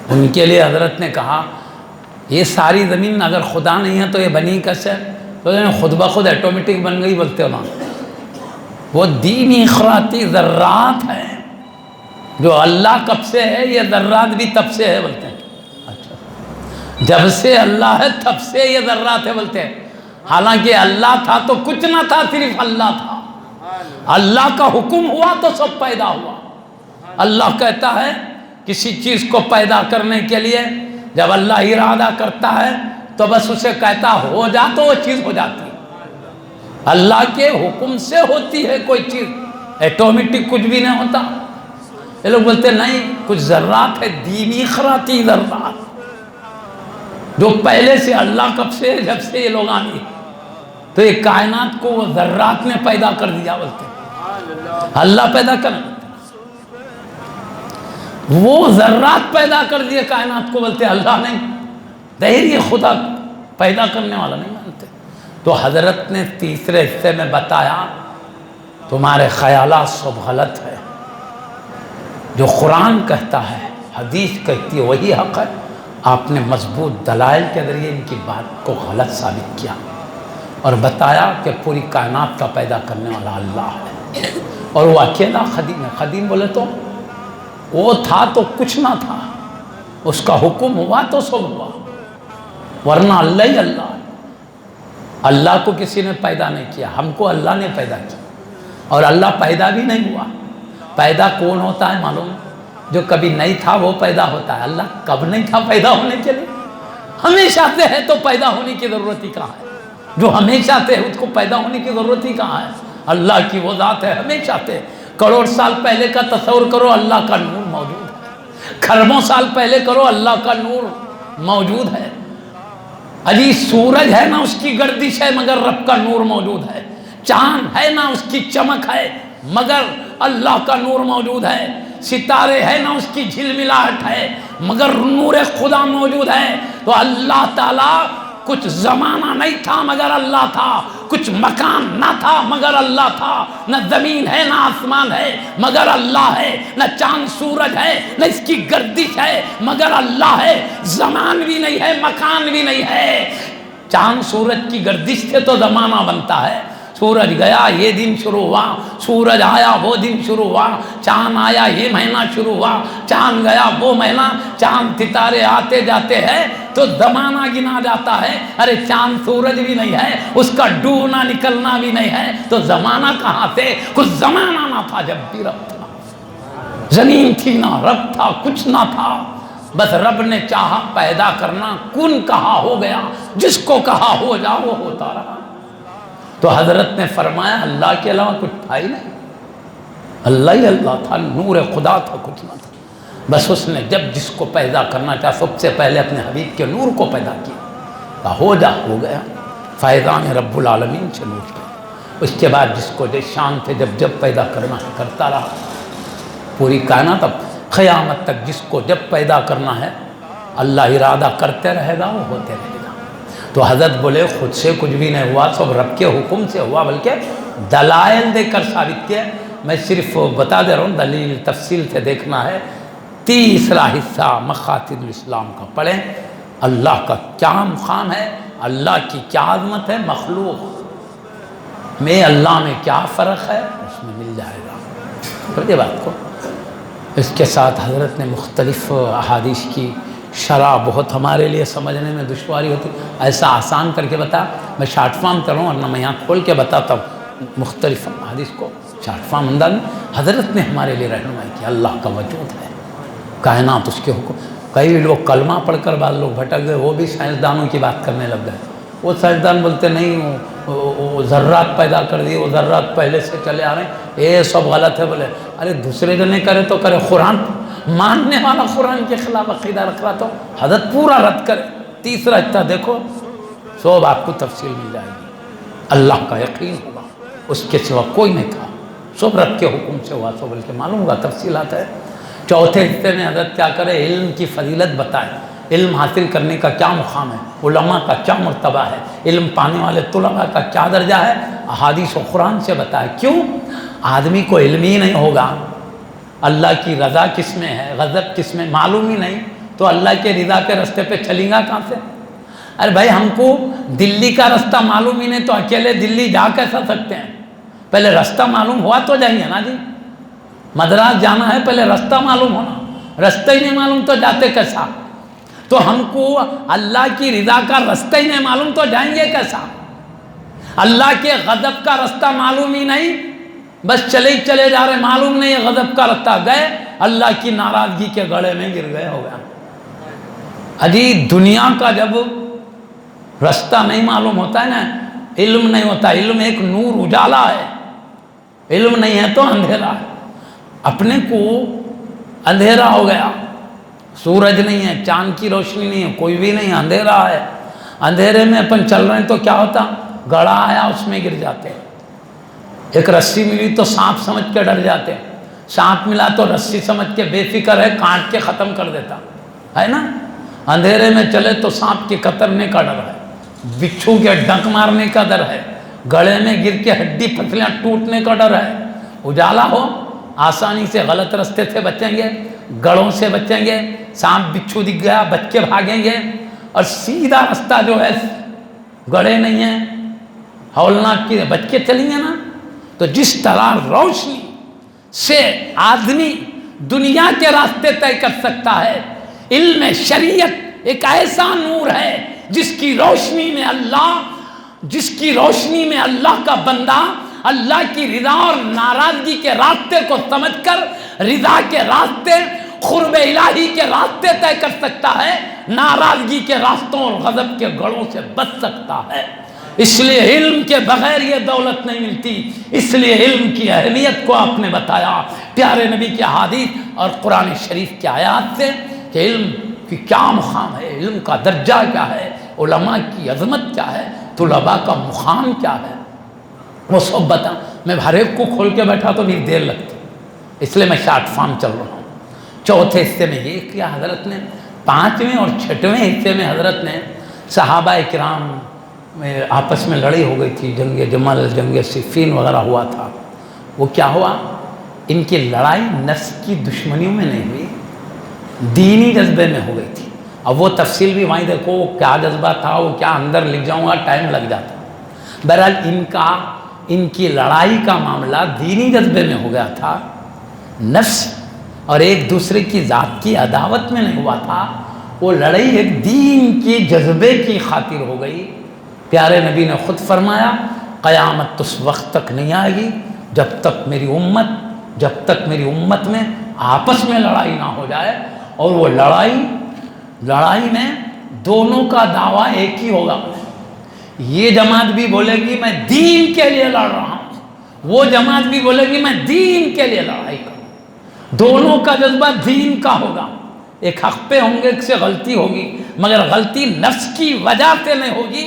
ان کے لیے حضرت نے کہا یہ ساری زمین اگر خدا نہیں ہے تو یہ بنی کیسے؟ تو خود بخود ایٹومیٹک بن گئی بولتے ہو نا، وہ دینی اخراتی ذرات ہیں، جو اللہ کب سے ہے یہ ذرات بھی تب سے ہے بولتے ہیں، اچھا جب سے اللہ ہے تب سے یہ ذرات ہے بولتے ہیں، حالانکہ اللہ تھا تو کچھ نہ تھا، صرف اللہ تھا، اللہ کا حکم ہوا تو سب پیدا ہوا۔ اللہ کہتا ہے کسی چیز کو پیدا کرنے کے لیے جب اللہ ارادہ کرتا ہے تو بس اسے کہتا ہو جا تو وہ چیز ہو جاتی ہے، اللہ کے حکم سے ہوتی ہے کوئی چیز، ایٹومیٹک کچھ بھی نہیں ہوتا۔ یہ لوگ بولتے نہیں کچھ ذرات ہے دینی خراتی ذرات جو پہلے سے اللہ کب سے جب سے یہ لوگ آئے تو یہ کائنات کو وہ ذرات نے پیدا کر دیا، بولتے اللہ پیدا کر وہ ذرات پیدا کر دیے کائنات کو، بولتے اللہ نہیں، ظاہر یہ خدا پیدا کرنے والا نہیں مانتے۔ تو حضرت نے تیسرے حصے میں بتایا تمہارے خیالات سب غلط ہے، جو قرآن کہتا ہے حدیث کہتی ہے وہی حق ہے۔ آپ نے مضبوط دلائل کے ذریعے ان کی بات کو غلط ثابت کیا اور بتایا کہ پوری کائنات کا پیدا کرنے والا اللہ ہے، اور وہ اکیلا قدیم ہے۔ قدیم بولے تو وہ تھا تو کچھ نہ تھا، اس کا حکم ہوا تو سب ہوا، ورنہ اللہ ہی اللہ ہے۔ اللہ کو کسی نے پیدا نہیں کیا، ہم کو اللہ نے پیدا کیا، اور اللہ پیدا بھی نہیں ہوا۔ پیدا کون ہوتا ہے معلوم؟ جو کبھی نہیں تھا وہ پیدا ہوتا ہے۔ اللہ کب نہیں تھا پیدا ہونے کے لیے؟ ہمیشہ سے ہے، تو پیدا ہونے کی ضرورت ہی کہاں ہے؟ جو ہمیشہ سے ہے اس کو پیدا ہونے کی ضرورت ہی کہاں ہے؟ اللہ کی وہ ذات ہے ہمیشہ سے۔ کروڑ سال پہلے کا تصور کرو، اللہ کا نور موجود ہے۔ خربوں سال پہلے کرو، اللہ کا نور موجود ہے۔ اجی سورج ہے نا اس کی گردش ہے، مگر رب کا نور موجود ہے۔ چاند ہے نا اس کی چمک ہے، مگر اللہ کا نور موجود ہے۔ ستارے ہے نا اس کی جھلملاہٹ ہے، مگر نور خدا موجود ہے۔ تو اللہ تعالیٰ کچھ زمانہ نہیں تھا مگر اللہ تھا، کچھ مکان نہ تھا مگر اللہ تھا، نہ زمین ہے نہ آسمان ہے مگر اللہ ہے، نہ چاند سورج ہے نہ اس کی گردش ہے مگر اللہ ہے۔ زمان بھی نہیں ہے، مکان بھی نہیں ہے۔ چاند سورج کی گردش سے تو زمانہ بنتا ہے۔ سورج گیا یہ دن شروع ہوا، سورج آیا وہ دن شروع ہوا، چاند آیا یہ مہینہ شروع ہوا، چاند گیا وہ مہینہ۔ چاند ستارے آتے جاتے ہیں تو زمانہ گنا جاتا ہے۔ ارے چاند سورج بھی نہیں ہے، اس کا ڈوبنا نکلنا بھی نہیں ہے، تو زمانہ کہاں سے؟ کچھ زمانہ نہ تھا جب بھی رب تھا، زمین تھی نہ رب تھا، کچھ نہ تھا، بس رب نے چاہا پیدا کرنا، کن کہا ہو گیا، جس کو کہا ہو جا وہ ہوتا رہا۔ تو حضرت نے فرمایا اللہ کے علاوہ کچھ تھا ہی نہیں، اللہ ہی اللہ تھا، نور خدا تھا، کچھ نہ تھا۔ بس اس نے جب جس کو پیدا کرنا چاہا سب سے پہلے اپنے حبیب کے نور کو پیدا کیا، کہا ہو جا، ہو گیا، فیضان رب العالمین سے نور کیا۔ اس کے بعد جس کو جس شان سے جب پیدا کرنا ہے کرتا رہا، پوری کائنات اب قیامت تک جس کو جب پیدا کرنا ہے اللہ ارادہ کرتے رہے گا، وہ ہوتے رہے گا۔ تو حضرت بولے خود سے کچھ بھی نہیں ہوا، سب رب کے حکم سے ہوا، بلکہ دلائل دے کر ثابت کیا۔ میں صرف بتا دے رہا ہوں، دلیل تفصیل سے دیکھنا ہے۔ تیسرا حصہ مقاصد الاسلام کا پڑھیں، اللہ کا کیا مقام ہے، اللہ کی کیا عظمت ہے، مخلوق میں اللہ میں کیا فرق ہے، اس میں مل جائے گا۔ سمجھے بات کو؟ اس کے ساتھ حضرت نے مختلف احادیث کی شرح، بہت ہمارے لیے سمجھنے میں دشواری ہوتی، ایسا آسان کر کے بتا، میں شارٹ فارم کروں ورنہ میں یہاں کھول کے بتاتا ہوں مختلف حدیث کو شارٹ فارم انداز میں۔ حضرت نے ہمارے لیے رہنمائی کی، اللہ کا وجود ہے، کائنات اس کے حکم۔ کئی لوگ کلمہ پڑھ کر بعض لوگ بھٹک گئے، وہ بھی سائنسدانوں کی بات کرنے لگ گئے۔ وہ سائنسدان بولتے نہیں وہ ذرات پیدا کر دیے، وہ ذرات پہلے سے چلے آ رہے ہیں، یہ سب غلط ہے۔ بولے ارے دوسرے جنے کرے تو کرے، قرآن ماننے والا قرآن کے خلاف عقیدہ رکھ رہا تو حضرت پورا رد کرے۔ تیسرا حصہ دیکھو، سب آپ کو تفصیل مل جائے گی۔ اللہ کا یقین ہوگا، اس کے سوا کوئی نہیں تھا، سب رب کے حکم سے ہوا، سب بلکہ معلوم ہوگا، تفصیلات ہے۔ چوتھے حصے میں حضرت کیا کرے، علم کی فضیلت بتائے، علم حاصل کرنے کا کیا مقام ہے، علماء کا کیا مرتبہ ہے، علم پانے والے طلباء کا کیا درجہ ہے، احادیث و قرآن سے بتائے۔ کیوں؟ آدمی کو علم ہی نہیں ہوگا اللہ کی رضا کس میں ہے، غضب کس میں، معلوم ہی نہیں، تو اللہ کے رضا کے راستے پہ چلیں گا کہاں سے؟ ارے بھائی ہم کو دلی کا راستہ معلوم ہی نہیں تو اکیلے دلی جا کیسا سکتے ہیں؟ پہلے راستہ معلوم ہوا تو جائیں گے نا جی۔ مدراس جانا ہے پہلے راستہ معلوم ہونا، راستہ ہی نہیں معلوم تو جاتے کیسا؟ تو ہم کو اللہ کی رضا کا راستہ ہی نہیں معلوم تو جائیں گے کیسا؟ اللہ کے غضب کا راستہ معلوم ہی نہیں، بس چلے ہی چلے جا رہے، معلوم نہیں ہے غضب کا راستہ، گئے اللہ کی ناراضگی کے گڑھے میں گر گئے، ہو گیا۔ اجی دنیا کا جب راستہ نہیں معلوم ہوتا ہے نا، علم نہیں ہوتا، علم ایک نور اجالا ہے، علم نہیں ہے تو اندھیرا ہے۔ اپنے کو اندھیرا ہو گیا، سورج نہیں ہے، چاند کی روشنی نہیں ہے، کوئی بھی نہیں، اندھیرا ہے، اندھیرے میں اپن چل رہے ہیں تو کیا ہوتا، گڑھا آیا اس میں گر جاتے، ایک رسی ملی تو سانپ سمجھ کے ڈر جاتے، سانپ ملا تو رسی سمجھ کے بے فکر ہے، کاٹ کے ختم کر دیتا ہے نا. اندھیرے میں چلے تو سانپ کے کترنے کا ڈر ہے، بچھو کے ڈنک مارنے کا ڈر ہے، گڑے میں گر کے ہڈی پسلیاں ٹوٹنے کا ڈر ہے. اجالا ہو آسانی سے غلط رستے سے بچیں گے، گڑوں سے بچیں گے، سانپ بچھو دکھ گیا بچ کے بھاگیں گے. اور سیدھا رستہ جو ہے گڑے نہیں ہیں، ہولناک کی بچ کے چلیں گے نا. تو جس طرح روشنی سے آدمی دنیا کے راستے طے کر سکتا ہے، علم شریعت ایک ایسا نور ہے جس کی روشنی میں اللہ کا بندہ اللہ کی رضا اور ناراضگی کے راستے کو سمجھ کر رضا کے راستے، قرب الہی کے راستے طے کر سکتا ہے، ناراضگی کے راستوں اور غضب کے گڑھوں سے بچ سکتا ہے. اس لیے علم کے بغیر یہ دولت نہیں ملتی. اس لیے علم کی اہمیت کو آپ نے بتایا پیارے نبی کے احادیث اور قرآن شریف کی آیات سے کہ علم کی کیا مقام ہے، علم کا درجہ کیا ہے، علماء کی عظمت کیا ہے، طلباء کا مقام کیا ہے. وہ سب بتا. میں ہر ایک کو کھول کے بیٹھا تو بھی دیر لگتی، اس لیے میں شارٹ فارم چل رہا ہوں. چوتھے حصے میں یہ کیا حضرت نے، پانچویں اور چھٹویں حصے میں حضرت نے صحابہ کرام میں آپس میں لڑائی ہو گئی تھی، جنگ جمل، جنگ صفین وغیرہ ہوا تھا. وہ کیا ہوا، ان کی لڑائی نفس کی دشمنیوں میں نہیں ہوئی، دینی جذبے میں ہو گئی تھی. اب وہ تفصیل بھی وہیں دیکھو کیا جذبہ تھا، وہ کیا اندر لکھ جاؤں گا ٹائم لگ جاتا. بہرحال ان کی لڑائی کا معاملہ دینی جذبے میں ہو گیا تھا، نفس اور ایک دوسرے کی ذات کی عداوت میں نہیں ہوا تھا. وہ لڑائی ایک دین کی جذبے کی خاطر ہو گئی. پیارے نبی نے خود فرمایا قیامت اس وقت تک نہیں آئے گی جب تک میری امت میں آپس میں لڑائی نہ ہو جائے. اور وہ لڑائی میں دونوں کا دعویٰ ایک ہی ہوگا. یہ جماعت بھی بولے گی میں دین کے لیے لڑ رہا ہوں، وہ جماعت بھی بولے گی میں دین کے لیے لڑائی کروں. دونوں کا جذبہ دین کا ہوگا. ایک حق پہ ہوں گے، ایک سے غلطی ہوگی، مگر غلطی نفس کی وجہ سے نہیں ہوگی،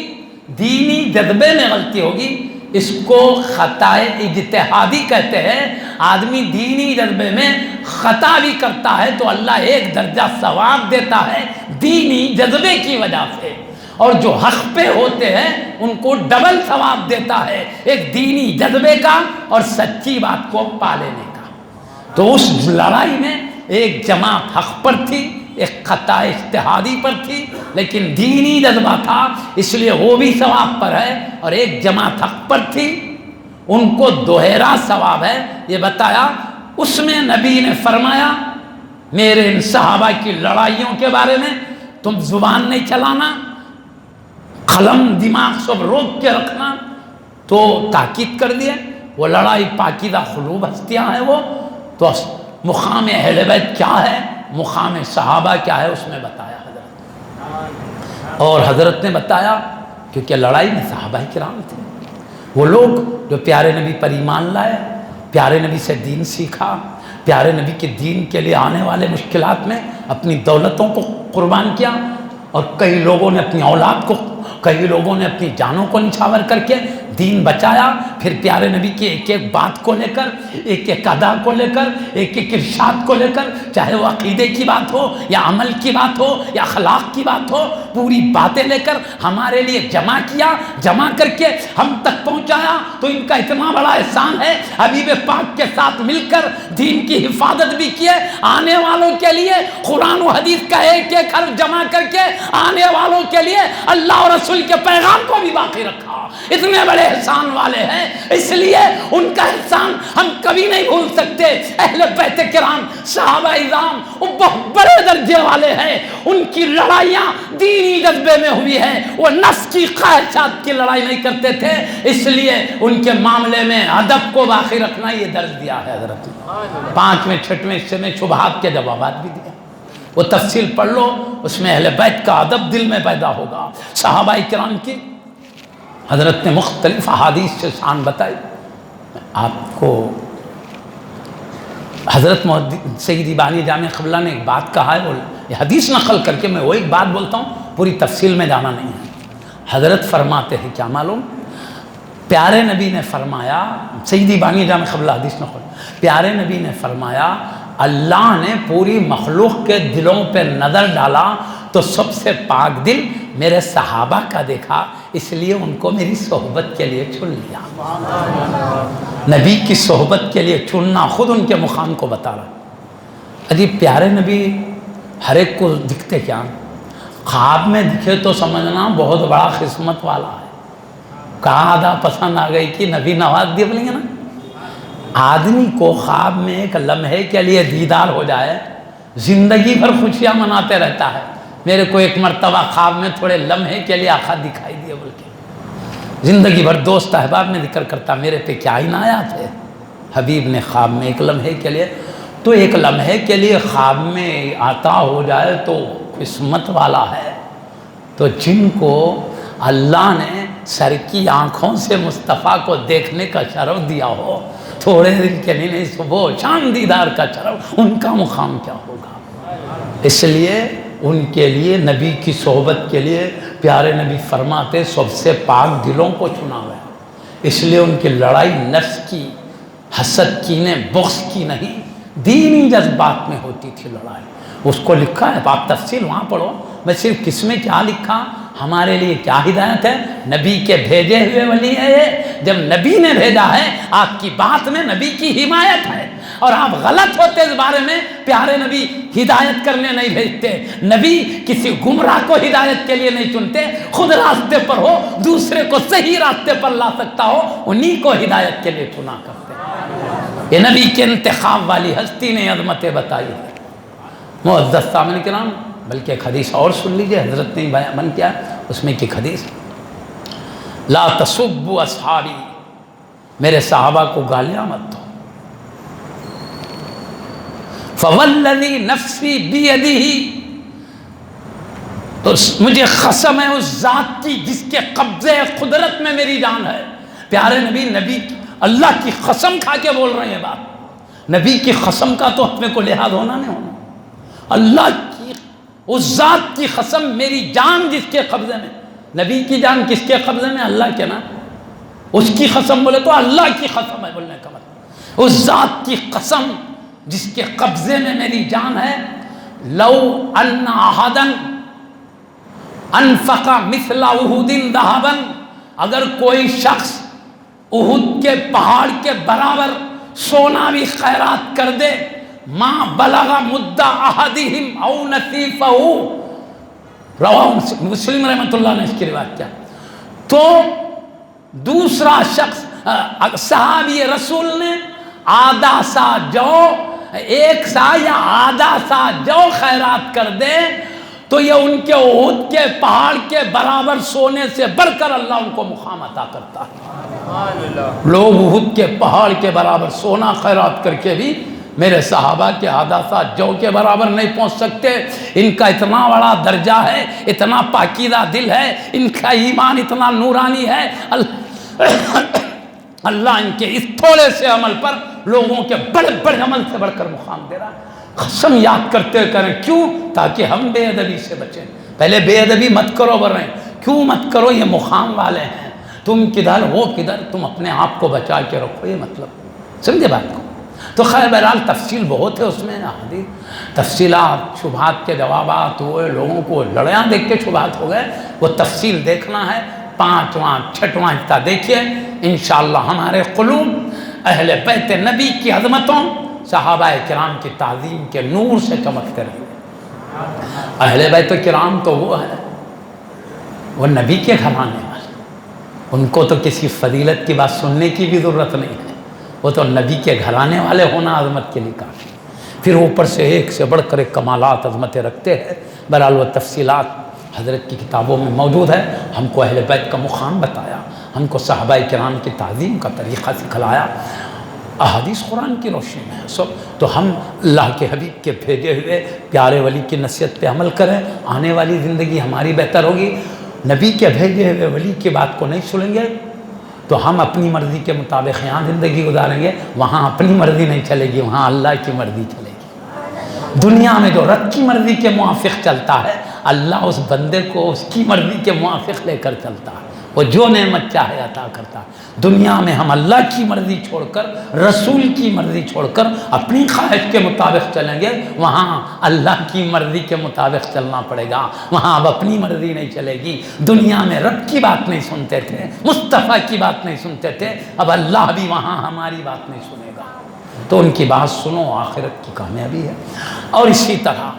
دینی جذبے میں غلطی ہوگی. اس کو خطا اجتہادی کہتے ہیں. آدمی دینی جذبے میں خطا بھی کرتا ہے تو اللہ ایک درجہ ثواب دیتا ہے دینی جذبے کی وجہ سے، اور جو حق پہ ہوتے ہیں ان کو ڈبل ثواب دیتا ہے ایک دینی جذبے کا اور سچی بات کو پا لینے کا. تو اس لڑائی میں ایک جماعت حق پر تھی، ایک خطا اجتہادی پر تھی، لیکن دینی جذبہ تھا اس لیے وہ بھی ثواب پر ہے. اور ایک جماعت حق پر تھی، ان کو دوہرا ثواب ہے. یہ بتایا. اس میں نبی نے فرمایا میرے ان صحابہ کی لڑائیوں کے بارے میں تم زبان نہیں چلانا، قلم دماغ سب روک کے رکھنا. تو تاکید کر دیے. وہ لڑائی پاکیزہ قلوب ہستیاں ہیں. وہ تو مقام اہل بیت کیا ہے، مقام صحابہ کیا ہے، اس میں بتایا حضرت. اور حضرت نے بتایا کیونکہ لڑائی میں صحابہ کرام تھے، وہ لوگ جو پیارے نبی پر ایمان لائے، پیارے نبی سے دین سیکھا، پیارے نبی کے دین کے لیے آنے والے مشکلات میں اپنی دولتوں کو قربان کیا. اور کئی لوگوں نے اپنی اولاد کو، کئی لوگوں نے اپنی جانوں کو نچھاور کر کے دین بچایا. پھر پیارے نبی کی ایک ایک بات کو لے کر، ایک ایک ادا کو لے کر، ایک ایک ارشاد کو لے کر، چاہے وہ عقیدے کی بات ہو یا عمل کی بات ہو یا اخلاق کی بات ہو، پوری باتیں لے کر ہمارے لیے جمع کیا، جمع کر کے ہم تک پہنچایا. تو ان کا اتنا بڑا احسان ہے. حبیب پاک کے ساتھ مل کر دین کی حفاظت بھی کیے، آنے والوں کے لیے قرآن و حدیث کا ایک ایک حرف جمع کر کے آنے والوں کے لیے اللہ اور رسول کے پیغام کو بھی باقی رکھا. اتنے بڑے احسان والے ہیں، اس لیے ان کا احسان ہم کبھی نہیں بھول سکتے. اہل بیت کرام صحابہ اعظام وہ بہت بڑے درجے والے ہیں. ان کی لڑائیاں دینی جذبے میں ہوئی ہیں، وہ نفس کی خواہشات کی لڑائی نہیں کرتے تھے. اس لیے ان کے معاملے میں ادب کو باقی رکھنا یہ درج دیا ہے حضرت. 5ویں 6ویں حصے میں شبہات کے جوابات بھی دیے. وہ تفصیل پڑھ لو، اس میں اہل بیت کا ادب دل میں پیدا ہوگا. صحابہ کرام کی حضرت نے مختلف احادیث سے شان بتائی. آپ کو حضرت سیدی بانی جامع قبلہ نے ایک بات کہا ہے، یہ حدیث نقل کر کے میں وہ ایک بات بولتا ہوں، پوری تفصیل میں جانا نہیں ہے. حضرت فرماتے ہیں کیا معلوم، پیارے نبی نے فرمایا، سیدی بانی جامع قبل حدیث نقل، پیارے نبی نے فرمایا اللہ نے پوری مخلوق کے دلوں پہ نظر ڈالا تو سب سے پاک دل میرے صحابہ کا دیکھا، اس لیے ان کو میری صحبت کے لیے چن لیا۔ نبی کی صحبت کے لیے چننا خود ان کے مقام کو بتا رہا۔ عجیب، پیارے نبی ہر ایک کو دکھتے کیا؟ خواب میں دکھے تو سمجھنا بہت بڑا قسمت والا ہے۔ کہاں آدھا پسند آ گئی کہ نبی نواز دیا، بولیں گے نا۔ آدمی کو خواب میں ایک لمحے کے لیے دیدار ہو جائے، زندگی بھر خوشیاں مناتے رہتا ہے۔ میرے کو ایک مرتبہ خواب میں تھوڑے لمحے کے لیے آقا دکھائی دیے بول کے زندگی بھر دوست احباب میں ذکر کرتا میرے پہ کیا عنایات ہے۔ حبیب نے خواب میں ایک لمحے کے لیے، تو ایک لمحے کے لیے خواب میں عطا ہو جائے تو قسمت والا ہے۔ تو جن کو اللہ نے سر کی آنکھوں سے مصطفیٰ کو دیکھنے کا شرف دیا ہو، تھوڑے دن کے لیے نہیں، صبح شام دیدار کا شرف، ان کا مقام کیا ہوگا؟ اس لیے ان کے لیے نبی کی صحبت کے لیے پیارے نبی فرماتے سب سے پاک دلوں کو چنا گیا۔ اس لیے ان کی لڑائی نفس کی، حسد کینے بغض کی نہیں، دینی جذبات میں ہوتی تھی لڑائی۔ اس کو لکھا ہے، آپ تفصیل وہاں پڑھو، میں صرف کس میں کیا لکھا، ہمارے لیے کیا ہدایت ہے۔ نبی کے بھیجے ہوئے ولی ہے یہ، جب نبی نے بھیجا ہے آپ کی بات میں نبی کی حمایت ہے، اور آپ غلط ہوتے اس بارے میں، پیارے نبی ہدایت کرنے نہیں بھیجتے۔ نبی کسی گمراہ کو ہدایت کے لیے نہیں چنتے، خود راستے پر ہو، دوسرے کو صحیح راستے پر لا سکتا ہو، انہی کو ہدایت کے لیے چنا کرتے ہیں۔ یہ نبی کے انتخاب والی ہستی نے عظمتیں بتائی ہے۔ معزز سامعین کرام، بلکہ ایک حدیث اور سن لیجئے، حضرت نے بیان کیا، اس میں ایک حدیث، لا تسبوا اصحابی، میرے صحابہ کو گالیاں مت دو، فوالذی نفسی بیدہ، تو مجھے قسم ہے اس ذات کی جس کے قبضے قدرت میں میری جان ہے۔ پیارے نبی اللہ کی قسم کھا کے بول رہے ہیں بات، نبی کی قسم کا تو اپنے کو لحاظ ہونا نہیں ہونا، اللہ کی اس ذات کی قسم، میری جان جس کے قبضے میں، نبی کی جان کس کے قبضے میں؟ اللہ کے نا، اس کی قسم بولے تو اللہ کی قسم ہے بولنے کا مطلب، اس ذات کی قسم جس کے قبضے میں میری جان ہے، لو ان احدا انفق مثل احد ذهبا، اگر کوئی شخص احد کے پہاڑ کے برابر سونا بھی خیرات کر دے، ما بلغ مد احدہم او نصیفہ، رواہ مسلم رحمۃ اللہ نے اس کی روایت کیا، تو دوسرا شخص صحابی رسول نے آدھا سا جو، ایک سا یا آدھا سا جو خیرات کر دے تو یہ ان کے احد کے پہاڑ کے برابر سونے سے بڑھ کر اللہ ان کو مقام عطا کرتا ہے۔ لوگ احد کے پہاڑ کے برابر سونا خیرات کر کے بھی میرے صحابہ کے آدھا سا جو کے برابر نہیں پہنچ سکتے۔ ان کا اتنا بڑا درجہ ہے، اتنا پاکیزہ دل ہے، ان کا ایمان اتنا نورانی ہے، اللہ ان کے اس تھوڑے سے عمل پر لوگوں کے بڑے بڑے عمل سے بڑھ کر مقام دے رہا ہے۔ قسم یاد کرتے کریں، کیوں؟ تاکہ ہم بے ادبی سے بچیں۔ پہلے بے ادبی مت کرو بول رہے ہیں، کیوں مت کرو؟ یہ مقام والے ہیں، تم کدھر وہ کدھر، تم اپنے آپ کو بچا کے رکھو، یہ مطلب سمجھے بات کو۔ تو خیر بہرحال تفصیل بہت ہے اس میں، تفصیلات، شبہات کے جوابات ہوئے، لوگوں کو لڑیاں دیکھ کے شبہات ہو گئے، وہ تفصیل دیکھنا ہے، 5واں 6واں حصہ دیکھیے انشاءاللہ۔ ہمارے قلوب اہل بیت نبی کی عظمتوں، صحابہ کرام کی تعظیم کے نور سے چمکتے رہے۔ اہل بیت کرام تو وہ ہے، وہ نبی کے گھرانے والے، ان کو تو کسی فضیلت کی بات سننے کی بھی ضرورت نہیں ہے، وہ تو نبی کے گھرانے والے ہونا عظمت کے لیے کافی۔ پھر اوپر سے ایک سے بڑھ کر ایک کمالات عظمتیں رکھتے ہیں۔ بہرحال وہ تفصیلات حضرت کی کتابوں میں موجود ہے، ہم کو اہل بیت کا مقام بتایا، ہم کو صحابہ کرام کی تعظیم کا طریقہ سکھلایا، احادیث قرآن کی روشنی میں ہے سب۔ تو ہم اللہ کے حبیب کے بھیجے ہوئے پیارے ولی کی نصیحت پہ عمل کریں، آنے والی زندگی ہماری بہتر ہوگی۔ نبی کے بھیجے ہوئے ولی کی بات کو نہیں سنیں گے تو ہم اپنی مرضی کے مطابق یہاں زندگی گزاریں گے، وہاں اپنی مرضی نہیں چلے گی، وہاں اللہ کی مرضی چلے گی۔ دنیا میں جو رب کی مرضی کے موافق چلتا ہے، اللہ اس بندے کو اس کی مرضی کے موافق لے کر چلتا ہے، وہ جو نعمت چاہے عطا کرتا ہے۔ دنیا میں ہم اللہ کی مرضی چھوڑ کر، رسول کی مرضی چھوڑ کر اپنی خواہش کے مطابق چلیں گے، وہاں اللہ کی مرضی کے مطابق چلنا پڑے گا، وہاں اب اپنی مرضی نہیں چلے گی۔ دنیا میں رب کی بات نہیں سنتے تھے، مصطفیٰ کی بات نہیں سنتے تھے، اب اللہ بھی وہاں ہماری بات نہیں سنے گا، تو ان کی بات سنو، آخرت کی کامیابی ہے۔ اور اسی طرح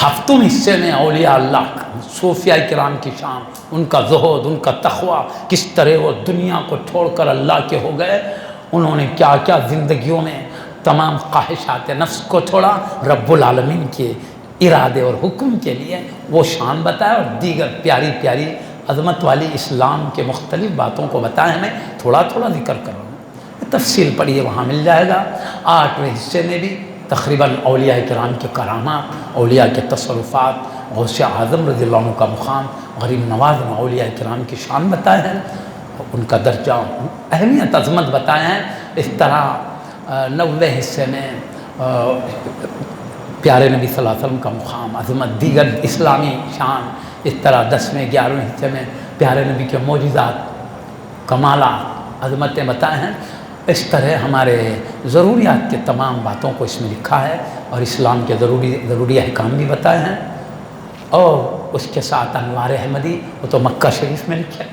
ہفتم حصے میں اولیاء اللہ کا، صوفیاء کرام کی شان، ان کا زہد، ان کا تقوی، کس طرح وہ دنیا کو چھوڑ کر اللہ کے ہو گئے، انہوں نے کیا کیا زندگیوں میں تمام خواہشات نفس کو چھوڑا، رب العالمین کے ارادے اور حکم کے لیے وہ شان بتایا، اور دیگر پیاری پیاری عظمت والی اسلام کے مختلف باتوں کو بتایا۔ میں تھوڑا تھوڑا ذکر کر رہا ہوں، تفصیل پڑھیے وہاں مل جائے گا۔ 8ویں حصے میں بھی تقریباً اولیاء کرام کے کرامات، اولیاء کے تصرفات، غوث اعظم رضی اللہ عنہ کا مقام، غریب نواز میں اولیاء کرام کی شان بتائے ہیں، ان کا درجہ، اہمیت، عظمت بتائے ہیں۔ اس طرح 9ویں حصے میں پیارے نبی صلی اللہ علیہ وسلم کا مقام، عظمت، دیگر اسلامی شان۔ اس طرح 10ویں 11ویں حصے میں پیارے نبی کے معجزات، کمالات، عظمتیں بتائے ہیں۔ اس طرح ہمارے ضروریات کے تمام باتوں کو اس میں لکھا ہے، اور اسلام کے ضروری احکام بھی بتائے ہیں۔ اور اس کے ساتھ انوار احمدی، وہ تو مکہ شریف میں لکھے،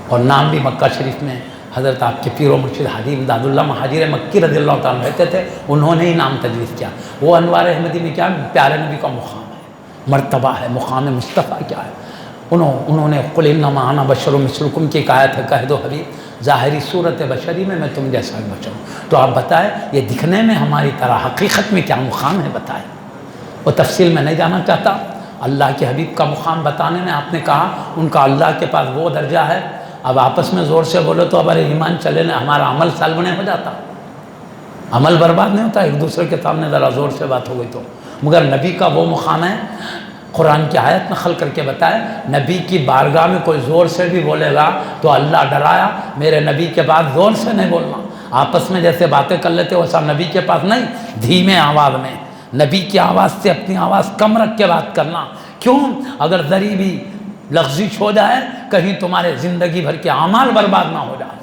اور نام بھی مکہ شریف میں حضرت آپ کے پیر و مرشد حاجی امداد اللہ مہاجر مکی رضی اللہ تعالیٰ رہتے تھے، انہوں نے ہی نام تجویز کیا۔ وہ انوار احمدی میں کیا پیارے نبی کا مقام ہے، مرتبہ ہے، مقام مصطفیٰ کیا ہے۔ انہوں نے قل انما انا بشر مثلکم کی ایک آیت ہے، کہہ دو حبیب ظاہری صورت بشری میں تم جیسا بشر ہوں، تو آپ بتائیں یہ دکھنے میں ہماری طرح حقیقت میں کیا مقام ہے، بتائیں۔ وہ تفصیل میں نہیں جانا چاہتا۔ اللہ کے حبیب کا مقام بتانے میں آپ نے کہا ان کا اللہ کے پاس وہ درجہ ہے، اب آپس میں زور سے بولو تو ہمارے ایمان چلے نہ، ہمارا عمل سالبنے ہو جاتا، عمل برباد نہیں ہوتا، ایک دوسرے کے سامنے ذرا زور سے بات ہو گئی تو۔ مگر نبی کا وہ مقام ہے، قرآن کی آیت نقل کر کے بتائے، نبی کی بارگاہ میں کوئی زور سے بھی بولے گا تو اللہ ڈرایا میرے نبی کے پاس زور سے نہیں بولنا، آپس میں جیسے باتیں کر لیتے ویسا نبی کے پاس نہیں، دھیمے آواز میں، نبی کی آواز سے اپنی آواز کم رکھ کے بات کرنا۔ کیوں؟ اگر ذری بھی لغزش ہو جائے، کہیں تمہارے زندگی بھر کے اعمال برباد نہ ہو جائے۔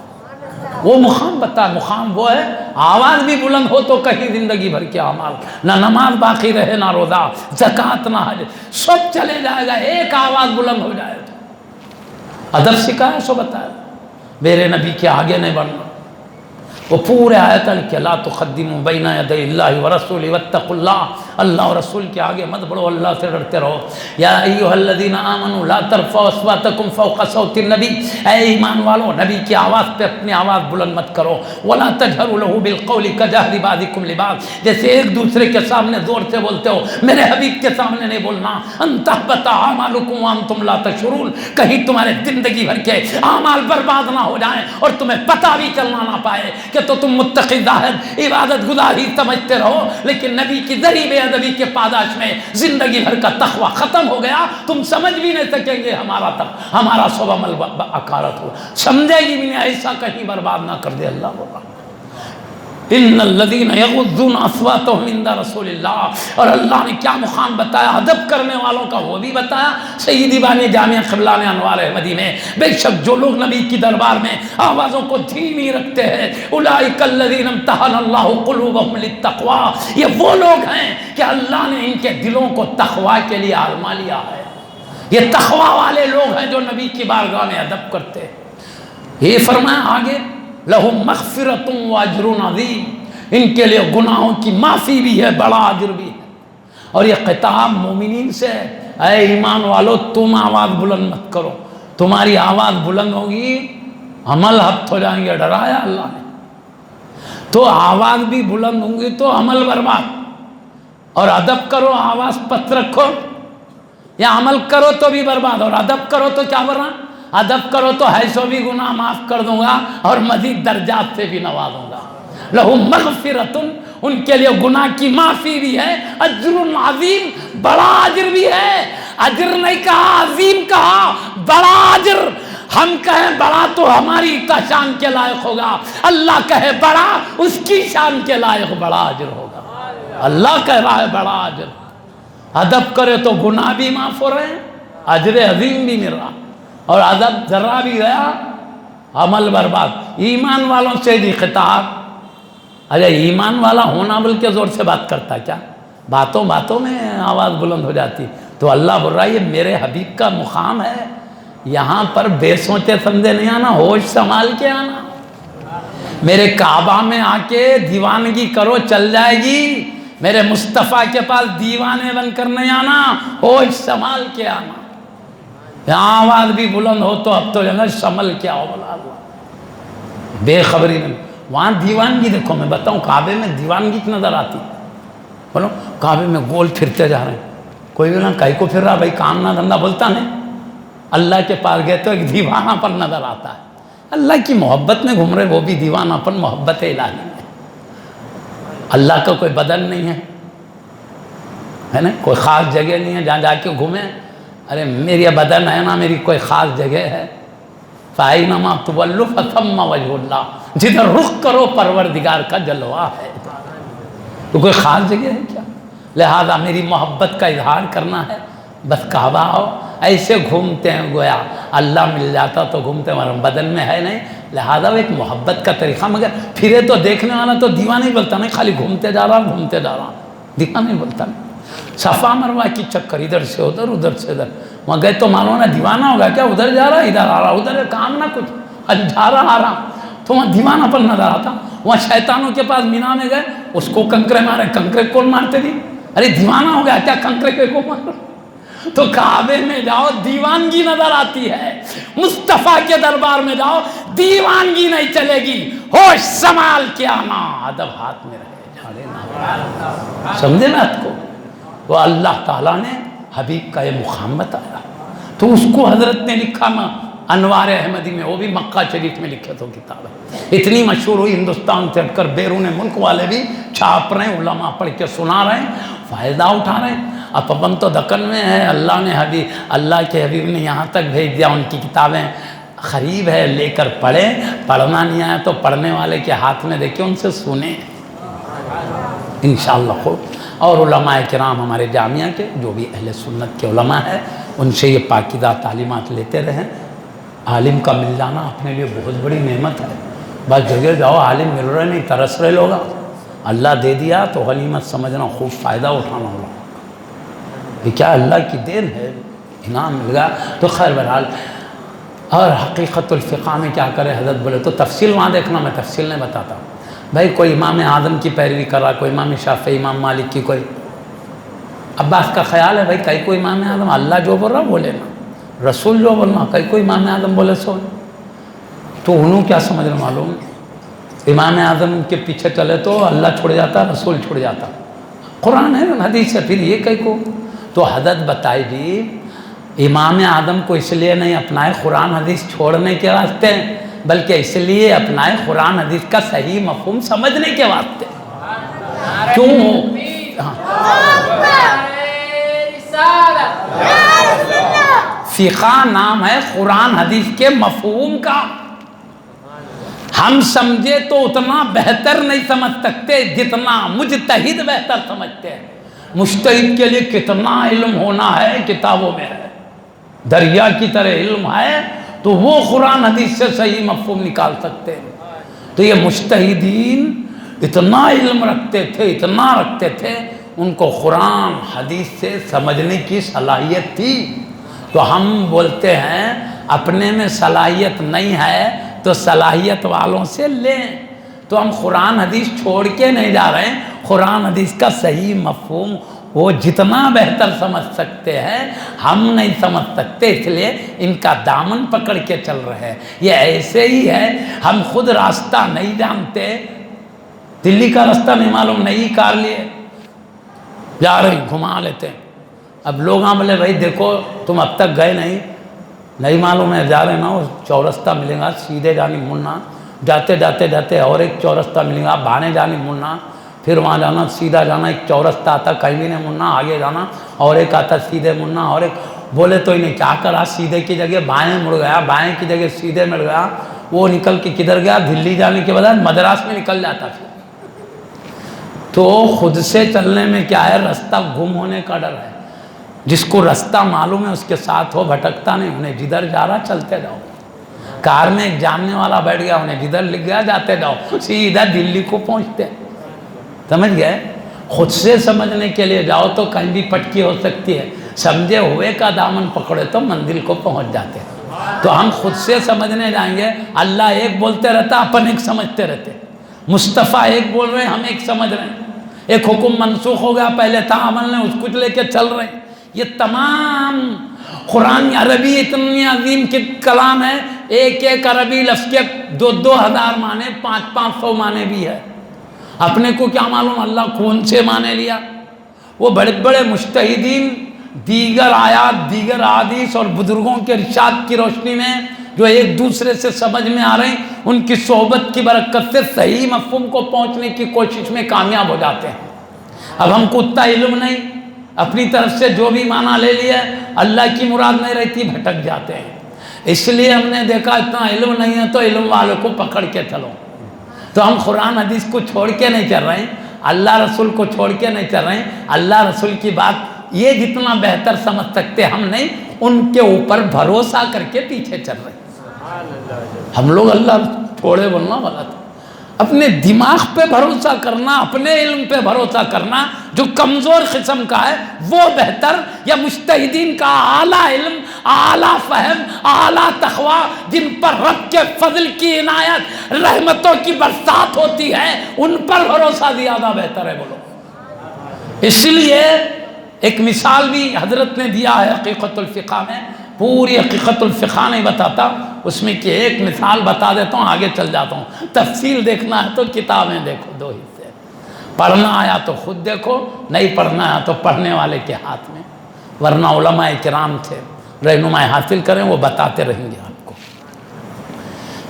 وہ مقام بتا، مقام وہ ہے، آواز بھی بلند ہو تو کہیں زندگی بھر کے اعمال، نہ نماز باقی رہے، نہ روزہ، زکوٰۃ، نہ حج، سب چلے جائے گا، ایک آواز بلند ہو جائے تو ادب سکھایا سو بتایا، میرے نبی کے آگے نہیں بڑھنا۔ وہ پورے آیت کہ لا تقدموا بین یدی اللہ ورسولہ واتقوا اللہ، اللہ اور رسول کے آگے مت بڑھو، اللہ سے ڈرتے رہو۔ یا ایھا الذین آمنوا لا ترفعوا اصواتکم فوق صوت النبی، اے ایمان والو نبی کی آواز پہ اپنی آواز بلند مت کرو۔ ولا تجہروا له بالقول کجہر بعضکم لبعض، جیسے ایک دوسرے کے سامنے زور سے بولتے ہو، میرے حبیب کے سامنے نہیں بولنا۔ ان تحبط اعمالکم وانتم لا تشعرون، کہیں تمہارے زندگی بھر کے اعمال برباد نہ ہو جائیں اور تمہیں پتہ بھی چلنا نہ پائے کہ تو تم متقی زاہد عبادت گزار ہی سمجھتے رہو، لیکن نبی کی ذری بے ادبی کے پاداش میں زندگی بھر کا تقوی ختم ہو گیا، تم سمجھ بھی نہیں سکیں گے ہمارا سب عمل اکارت ہو، سمجھے گی بھی نہیں، ایسا کہیں برباد نہ کر دے اللہ بابا۔ ان الذین یغضون اصواتهم عند رسول اللہ، اور اللہ نے کیا مقام بتایا ادب کرنے والوں کا، وہ بھی بتایا سیدی بانی جامعہ قبلہ نے انوار احمدی میں۔ بے شک جو لوگ نبی کی دربار میں آوازوں کو دھیمی رکھتے ہیں، اولئک الذین امتحن اللہ قلوبهم للتقوی، یہ وہ لوگ ہیں کہ اللہ نے ان کے دلوں کو تقوی کے لیے آزما لیا ہے۔ یہ تقوی والے لوگ ہیں جو نبی کی بارگاہ میں ادب کرتے ہیں۔ یہ فرمایا آگے لہم مغفرۃ واجر عظیم، ان کے لیے گناہوں کی معافی بھی ہے، بڑا اجر بھی ہے۔ اور یہ خطاب مومنین سے ہے، اے ایمان والو تم آواز بلند مت کرو، تمہاری آواز بلند ہوگی عمل ہفت ہو جائیں گے، ڈرایا اللہ نے۔ تو آواز بھی بلند ہوں گی تو عمل برباد، اور ادب کرو آواز پت رکھو، یا عمل کرو تو بھی برباد، اور ادب کرو تو کیا برباد، ادب کرو تو ہے سو بھی گناہ معاف کر دوں گا اور مزید درجات سے بھی نوازوں گا۔ لہم مغفرۃ، ان کے لیے گناہ کی معافی بھی ہے، اجر عظیم، بڑا اجر بھی ہے۔ اجر نہیں کہا، عظیم کہا، بڑا اجر۔ ہم کہیں بڑا تو ہماری شان کے لائق ہوگا، اللہ کہے بڑا اس کی شان کے لائق بڑا اجر ہوگا۔ اللہ کہہ رہا ہے بڑا اجر، ادب کرے تو گناہ بھی معاف ہو رہے ہیں، اجر عظیم بھی مل رہا۔ اور ادب ذرا بھی گیا عمل برباد. ایمان والوں سے بھی خطاب. ارے ایمان والا ہونا بلکہ زور سے بات کرتا کیا؟ باتوں باتوں میں آواز بلند ہو جاتی. تو اللہ بول رہا ہے یہ میرے حبیب کا مقام ہے، یہاں پر بے سوچے سمجھے نہیں آنا، ہوش سنبھال کے آنا. میرے کعبہ میں آ کے دیوانگی کرو چل جائے گی، میرے مصطفیٰ کے پاس دیوانے بن کر نہیں آنا، ہوش سنبھال کے آنا. یہاں آواز بھی بلند ہو تو اب تو جنگل سنبھل کے آؤ. بلا اللہ بے خبری میں وہاں دیوانگی دیکھو. میں بتاؤں کعبے میں دیوانگی کی نظر آتی. بولو کعبے میں گول پھرتے جا رہے ہیں، کوئی بھی نہ کہیں کو پھر رہا، بھائی کام نہ دھندا بولتا نہیں. اللہ کے پاس گئے تو ایک دیوانہ پر نظر آتا ہے. اللہ کی محبت میں گھوم رہے، وہ بھی دیوانہ پر محبت الہی میں. اللہ کا کوئی بدن نہیں ہے نا، کوئی خاص جگہ نہیں ہے جہاں جا کے گھومیں. ارے میری بدن ہے نا، میری کوئی خاص جگہ ہے. فَأَيْنَمَا تُوَلُّوا فَثَمَّ وَجْهُ اللَّهِ، جدھر رخ کرو پروردگار کا جلوہ ہے. تو کوئی خاص جگہ ہے کیا؟ لہذا میری محبت کا اظہار کرنا ہے، بس کعبہ آؤ. ایسے گھومتے ہیں گویا اللہ مل جاتا تو گھومتے، ہمارے بدن میں ہے نہیں. لہذا وہ ایک محبت کا طریقہ. مگر پھرے تو دیکھنے والا تو دیوانہ ہی بولتا نہیں، خالی گھومتے جا رہا گھومتے جا رہا، دیوانہ ہی بولتا نہیں. صفا مروا کی چکر، ادھر سے ادھر ادھر سے ادھر. وہاں گئے تو معلوم ہے دیوانہ ہوگا کیا، ادھر جا رہا ادھر آ رہا، ادھر کام نہ کچھ، جا رہا آ رہا. تو وہاں دیوانہ پر نظر آتا. وہاں شیطانوں کے پاس مینا میں گئے، اس کو کنکرے مارے. کنکرے کون مارتے تھی؟ ارے دیوانہ ہو گیا کیا، کنکرے کو مار. تو کعبے میں جاؤ دیوانگی نظر آتی ہے، مصطفیٰ کے دربار میں جاؤ دیوانگی نہیں چلے گی. ہوش سنبھال کے آنا، ادب ہاتھ میں رہے، جھاڑے نہ. سمجھے نا آپ کو؟ وہ اللہ تعالیٰ نے حبیب کا یہ مقام بتایا. تو اس کو حضرت نے لکھا نا انوار احمدی میں، وہ بھی مکہ شریف میں لکھے تو کتاب ہے. اتنی مشہور ہوئی ہندوستان سے ہٹ کر بیرون ملک والے بھی چھاپ رہے ہیں، علماء پڑھ کے سنا رہے ہیں، فائدہ اٹھا رہے ہیں. اب اپن تو دکن میں ہے، اللہ کے حبیب نے یہاں تک بھیج دیا. ان کی کتابیں قریب ہے، لے کر پڑھیں. پڑھنا نہیں آیا تو پڑھنے والے کے ہاتھ میں دیکھیں، ان سے سنیں انشاءاللہ خوب. اور علماء کرام ہمارے جامعہ کے جو بھی اہل سنت کے علماء ہیں، ان سے یہ پاکیزہ تعلیمات لیتے رہیں. عالم کا مل جانا اپنے لیے بہت بڑی نعمت ہے. بس جگہ جاؤ عالم مل رہے نہیں، ترس رہے لوگ. اللہ دے دیا تو غنیمت سمجھنا، خوب فائدہ اٹھانا ہوگا. یہ کیا اللہ کی دین ہے، انعام مل گیا تو خیر. بہرحال اور حقیقت الفقہ میں کیا کرے حضرت بولے تو تفصیل وہاں دیکھنا، میں تفصیل نہیں بتاتا. بھائی کوئی امام اعظم کی پیروی کر رہا، کوئی امام شافعی، امام مالک کی، کوئی عباس کا خیال ہے بھائی کئی کوئی امام اعظم اللہ جو بول رہا بولے نا، رسول جو بولنا، کئی کوئی امام اعظم بولے سو. تو انہوں کیا سمجھ رہے معلوم، امام اعظم کے پیچھے چلے تو اللہ چھوڑ جاتا، رسول چھوڑ جاتا. قرآن ہے نا، حدیث ہے، پھر یہ کئی کو. تو حضرت بتائی جی امام اعظم کو اس لیے نہیں اپنائے قرآن حدیث چھوڑنے کے واسطے، بلکہ اس لیے اپنائے قرآن حدیث کا صحیح مفہوم سمجھنے کے واسطے. کیوں؟ فقہ نام ہے قرآن حدیث کے مفہوم کا. ہم سمجھے تو اتنا بہتر نہیں سمجھ سکتے جتنا مجتہد بہتر سمجھتے ہیں. مجتہد کے لیے کتنا علم ہونا ہے کتابوں میں ہے، دریا کی طرح علم ہے، تو وہ قرآن حدیث سے صحیح مفہوم نکال سکتے ہیں. تو یہ مجتہدین اتنا علم رکھتے تھے، اتنا رکھتے تھے، ان کو قرآن حدیث سے سمجھنے کی صلاحیت تھی. تو ہم بولتے ہیں اپنے میں صلاحیت نہیں ہے تو صلاحیت والوں سے لیں. تو ہم قرآن حدیث چھوڑ کے نہیں جا رہے ہیں، قرآن حدیث کا صحیح مفہوم وہ جتنا بہتر سمجھ سکتے ہیں ہم نہیں سمجھ سکتے، اس لیے ان کا دامن پکڑ کے چل رہے ہیں. یہ ایسے ہی ہے، ہم خود راستہ نہیں جانتے، دلی کا راستہ نہیں معلوم، نئی کار لیے جا رہے ہیں، گھما لیتے ہیں. اب لوگ بولے بھائی دیکھو تم اب تک گئے نہیں معلوم ہے، جا رہے نا وہ چورستہ ملے گا سیدھے جانی مڑنا، جاتے جاتے جاتے اور ایک چورستہ ملے گا بھانے جانی مڑنا، پھر وہاں جانا سیدھا جانا، ایک چورستہ آتا کہیں بھی نہیں مڑنا، آگے جانا اور ایک آتا سیدھے مڑنا، اور ایک بولے تو انہیں کیا کرا، سیدھے کی جگہ بائیں مڑ گیا، بائیں کی جگہ سیدھے مڑ گیا. وہ نکل کے کدھر گیا، دلی جانے کے بجائے مدراس میں نکل جاتا. پھر تو خود سے چلنے میں کیا ہے، راستہ گم ہونے کا ڈر ہے. جس کو رستہ معلوم ہے اس کے ساتھ ہو، بھٹکتا نہیں، انہیں جدھر جا رہا چلتے جاؤ۔ کار میں ایک جاننے والا بیٹھ گیا، انہیں جدھر لکھ گیا جاتے جاؤ، سیدھا دلی کو پہنچتے۔ سمجھ گئے؟ خود سے سمجھنے کے لیے جاؤ تو کہیں بھی پٹکی ہو سکتی ہے، سمجھے ہوئے کا دامن پکڑے تو منزل کو پہنچ جاتے۔ تو ہم خود سے سمجھنے جائیں گے، اللہ ایک بولتے رہتا، اپن ایک سمجھتے رہتے۔ مصطفیٰ ایک بول رہے ہیں، ہم ایک سمجھ رہے ہیں۔ ایک حکم منسوخ ہو گیا، پہلے تھا عمل نے، اس کچھ لے کے چل رہے ہیں۔ یہ تمام قرآن عربی اتنی عظیم کی کلام ہے، ایک ایک عربی لفظ کے 2,000 معنی، 500 معنی بھی ہے۔ اپنے کو کیا معلوم اللہ کون سے معنی لیا؟ وہ بڑے بڑے مجتہدین دیگر آیات، دیگر احادیث اور بزرگوں کے ارشاد کی روشنی میں جو ایک دوسرے سے سمجھ میں آ رہے ہیں، ان کی صحبت کی برکت سے صحیح مفہوم کو پہنچنے کی کوشش میں کامیاب ہو جاتے ہیں۔ اب ہم کو اتنا علم نہیں، اپنی طرف سے جو بھی معنی لے لیا اللہ کی مراد نہیں رہتی، بھٹک جاتے ہیں۔ اس لیے ہم نے دیکھا اتنا علم نہیں ہے تو علم والوں کو پکڑ کے چلو۔ تو ہم قرآن حدیث کو چھوڑ کے نہیں چل رہے ہیں، اللہ رسول کو چھوڑ کے نہیں چل رہے ہیں۔ اللہ رسول کی بات یہ جتنا بہتر سمجھ سکتے ہم نہیں، ان کے اوپر بھروسہ کر کے پیچھے چل رہے ہیں۔ ہم لوگ اللہ چھوڑے بولنا والا تھا، اپنے دماغ پہ بھروسہ کرنا، اپنے علم پہ بھروسہ کرنا جو کمزور قسم کا ہے وہ بہتر، یا مجتہدین کا اعلیٰ علم، اعلیٰ فہم، اعلیٰ تقویٰ، جن پر رب کے فضل کی عنایت، رحمتوں کی برسات ہوتی ہے، ان پر بھروسہ زیادہ بہتر ہے بولو۔ اس لیے ایک مثال بھی حضرت نے دیا ہے حقیقت الفقہ میں، پوری حقیقت الفقہ نہیں بتاتا، اس میں کہ ایک مثال بتا دیتا ہوں، آگے چل جاتا ہوں۔ تفصیل دیکھنا ہے تو کتابیں دیکھو، 2 حصے، پڑھنا آیا تو خود دیکھو، نہیں پڑھنا آیا تو پڑھنے والے کے ہاتھ میں، ورنہ علماء کرام تھے، رہنمائی حاصل کریں، وہ بتاتے رہیں گے آپ کو۔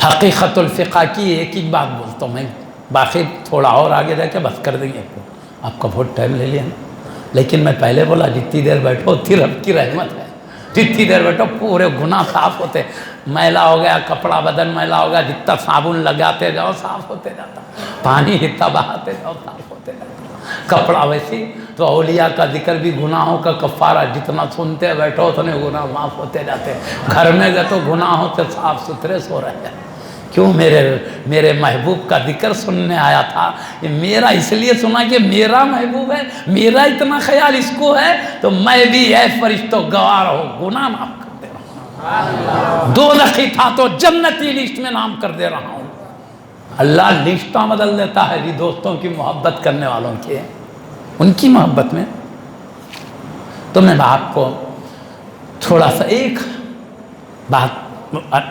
حقیقت الفقہ کی ایک ہی بات بولتا ہوں میں، باقی تھوڑا اور آگے جا کے بس کر دیں گے آپ کا بہت ٹائم لے لیا نا، لیکن میں پہلے بولا جتنی دیر بیٹھو اتنی رب کی رحمت ہے، جتنی دیر بیٹھو پورے گناہ صاف ہوتے، میلا ہو گیا کپڑا، بدن میلا ہو گیا، جتنا صابن لگاتے جاؤ صاف ہوتے جاتا، پانی جتنا بہاتے جاؤ صاف ہوتے جاتا، کپڑا ویسی تو اولیاء کا ذکر بھی گناہوں کا کفارہ، جتنا سنتے بیٹھو اتنے گناہ معاف ہوتے جاتے، گھر میں گئے تو گناہوں سے صاف ستھرے سو رہے ہیں۔ کیوں؟ میرے محبوب کا ذکر سننے آیا تھا، میرا اس لیے سنا کہ میرا محبوب ہے، میرا اتنا خیال اس کو ہے، تو میں بھی اے فرشتوں گوار ہو گناہ معاف کر دے رہا ہوں، دوزخی تھا تو جنتی لسٹ میں نام کر دے رہا ہوں۔ اللہ لسٹاں بدل دیتا ہے جی دوستوں کی محبت کرنے والوں کی، ان کی محبت میں۔ تو میں آپ کو تھوڑا سا ایک بات،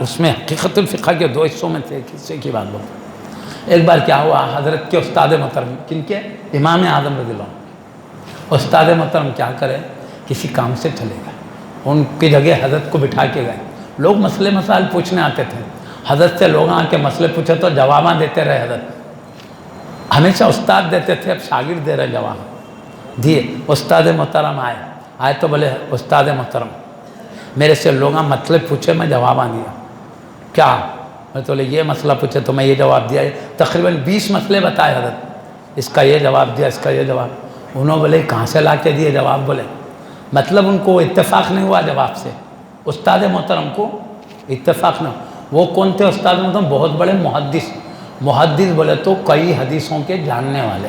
اس میں حقیقت الفقہ کے 2 حصوں میں تھے، ایک حصے کی بات بولتا۔ ایک بار کیا ہوا، حضرت کے استاد محترم، کن کے؟ امام اعظم رضی اللہ عنہ، استاد محترم کیا کرے، کسی کام سے چلے گئے، ان کی جگہ حضرت کو بٹھا کے گئے، لوگ مسئلے مسائل پوچھنے آتے تھے، حضرت سے لوگ آ کے مسئلے پوچھے تو جواباں دیتے رہے، حضرت ہمیشہ استاد دیتے تھے، اب شاگرد دے رہے جواب دیے۔ استاد محترم آئے تو بولے استاد محترم میرے سے لوگ مطلب پوچھے، میں جواباں دیا، کیا؟ میں تو یہ مسئلہ پوچھے تو میں یہ جواب دیا، تقریباً 20 مسئلے بتائے حضرت، اس کا یہ جواب دیا، اس کا یہ جواب۔ انہوں بولے کہاں سے لا کے دیے جواب؟ بولے مطلب ان کو اتفاق نہیں ہوا جواب سے، استاد محترم کو اتفاق نہ۔ وہ کون تھے استاد محترم؟ بہت بڑے محدث بولے تو کئی حدیثوں کے جاننے والے،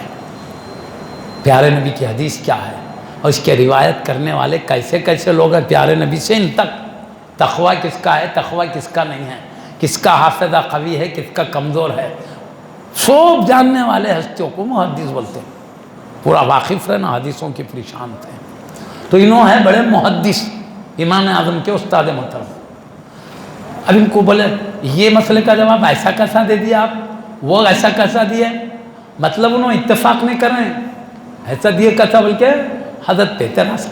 پیارے نبی کی حدیث کیا ہے اور اس کے روایت کرنے والے کیسے کیسے لوگ ہیں پیارے نبی سے ان تک، تقویٰ کس کا ہے، تقویٰ کس کا نہیں ہے، کس کا حافظہ قوی ہے، کس کا کمزور ہے، سب جاننے والے ہستیوں کو محدث بولتے ہیں، پورا واقف رہنا حدیثوں کی پریشان تھے۔ تو انہوں ہیں بڑے محدث، امام اعظم کے استاد محترم۔ اب ان کو بولے یہ مسئلے کا جواب ایسا کیسا دے دیا آپ، وہ ایسا کیسا دیا، مطلب انہوں اتفاق نہیں کر رہے ہیں، ایسا دیے کیسا، بلکہ حضرت پہ اعتراض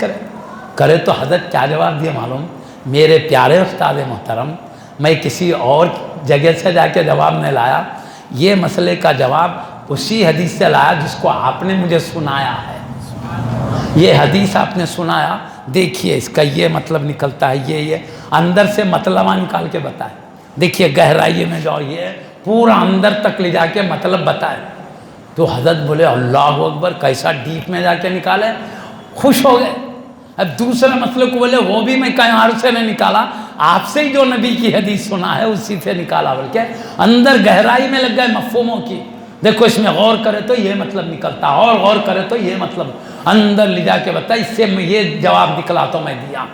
کرے تو حضرت کیا جواب دیے معلوم؟ میرے پیارے استاد محترم، میں کسی اور جگہ سے جا کے جواب نہیں لایا، یہ مسئلے کا جواب اسی حدیث سے لایا جس کو آپ نے مجھے سنایا ہے، یہ حدیث آپ نے سنایا، دیکھیے اس کا یہ مطلب نکلتا ہے، یہ اندر سے مطلبہ نکال کے بتائے، دیکھیے گہرائی میں جاؤ، یہ پورا اندر تک لے جا کے مطلب بتائے۔ تو حضرت بولے اللہ اکبر، کیسا ڈیپ میں جا کے نکالے، خوش ہو گئے، اب دوسرے مسئلے کو بولے وہ بھی میں کہیں اور سے نہیں نکالا، آپ سے ہی جو نبی کی حدیث سنا ہے اسی سے نکالا، بلکہ اندر گہرائی میں لگ گئے مفہوموں کی، دیکھو اس میں غور کرے تو یہ مطلب نکلتا، اور غور کرے تو یہ مطلب، اندر لے جا کے بتا، اس سے یہ جواب نکلا تو میں دیا۔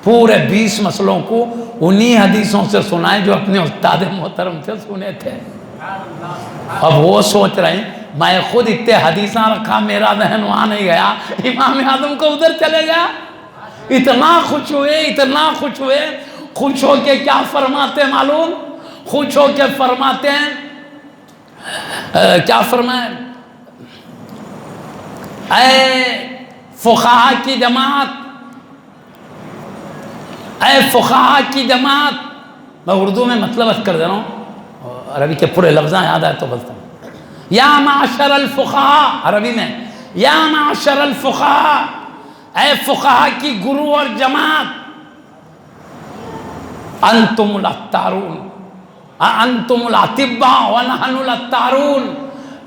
پورے 20 مسئلوں کو انہی حدیثوں سے سنائے جو اپنے استاد محترم سے سنے تھے۔ اب وہ سوچ رہے ہیں میں خود اتنے حدیثاں رکھا، میرا ذہن وہاں نہیں گیا، امام اعظم کو ادھر چلے گیا۔ اتنا خوش ہوئے، اتنا خوش ہوئے، خوش ہو کے کیا فرماتے معلوم؟ خوش ہو کے فرماتے ہیں، کیا فرمائے؟ اے فقہا کی جماعت، اے فقہا کی جماعت، میں اردو میں مطلب اس کر دے رہا ہوں، عربی کے پورے لفظاں یاد آئے تو بولتا ہوں۔ یا معاشر الفقہا، عربی میں یا معاشر الفقہا، اے فقہا کی گرو اور جماعت، انتم الاتارون، انتم الاطباء ونحن الاتارون،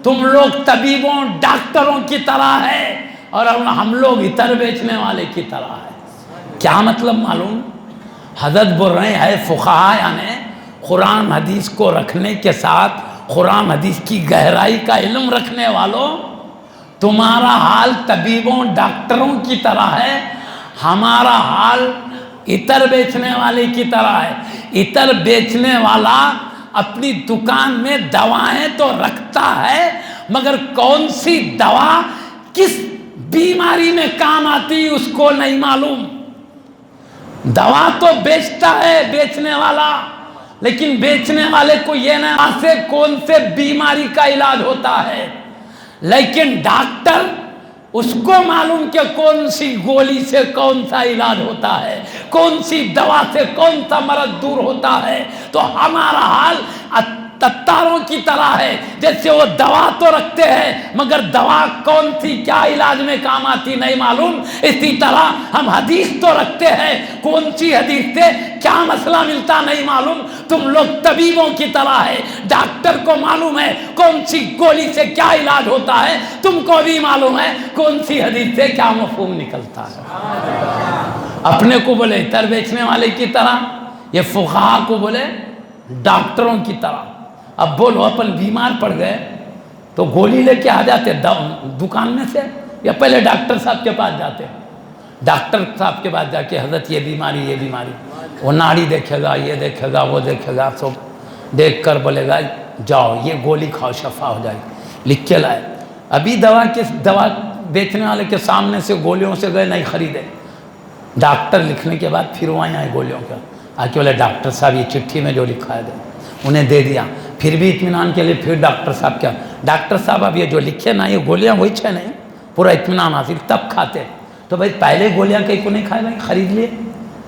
تم لوگ طبیبوں ڈاکٹروں کی طرح ہے اور ہم لوگ عطر بیچنے والے کی طرح ہے۔ کیا مطلب معلوم؟ حضرت بول رہے ہیں فقہا یعنی قرآن حدیث کو رکھنے کے ساتھ قرآن حدیث کی گہرائی کا علم رکھنے والوں، تمہارا حال طبیبوں ڈاکٹروں کی طرح ہے، ہمارا حال عطر بیچنے والے کی طرح ہے۔ عطر بیچنے والا اپنی دکان میں دوائیں تو رکھتا ہے، مگر کون سی دوا کس بیماری میں کام آتی اس کو نہیں معلوم۔ دوا تو بیچتا ہے بیچنے والا، لیکن بیچنے والے کو یہ نہ سے کون سے بیماری کا علاج ہوتا ہے، لیکن ڈاکٹر اس کو معلوم کہ کون سی گولی سے کون سا علاج ہوتا ہے، کون سی دوا سے کون سا مرض دور ہوتا ہے۔ تو ہمارا حال تتاروں کی طرح ہے، جیسے وہ دوا تو رکھتے ہیں مگر دوا کون سی کیا علاج میں کام آتی نہیں معلوم، اسی طرح ہم حدیث تو رکھتے ہیں، کون سی حدیث سے کیا مسئلہ ملتا نہیں معلوم۔ تم لوگ طبیبوں کی طرح ہے، ڈاکٹر کو معلوم ہے کون سی گولی سے کیا علاج ہوتا ہے، تم کو بھی معلوم ہے کون سی حدیث سے کیا مفہوم نکلتا ہے۔ اپنے کو بولے عطر بیچنے والے کی طرح، یہ فقہا کو بولے ڈاکٹروں کی طرح۔ اب بولو اپن بیمار پڑ گئے تو گولی لے کے آ جاتے دکان میں سے، یا پہلے ڈاکٹر صاحب کے پاس جاتے؟ ڈاکٹر صاحب کے پاس جا کے حضرت یہ بیماری یہ بیماری، وہ ناڑی دیکھے گا، یہ دیکھے گا، وہ دیکھے گا، سب دیکھ کر بولے گا جاؤ یہ گولی کھاؤ شفا ہو جائے گی، لکھ کے لائے۔ ابھی دوا بیچنے والے کے سامنے سے گولیوں سے گئے نہیں خریدے، ڈاکٹر لکھنے کے بعد پھر وہاں آئے گولیوں کا، آ کے بولے ڈاکٹر صاحب یہ چٹھی میں جو لکھا ہے دے، انہیں دے دیا۔ پھر بھی اطمینان کے لیے پھر ڈاکٹر صاحب کیا، ڈاکٹر صاحب اب یہ جو لکھے نا یہ گولیاں وہی چھ نہیں، پورا اطمینان حاصل تب کھاتے۔ تو بھائی پہلے گولیاں کہیں کو نہیں کھائے بھائی، خرید لیے،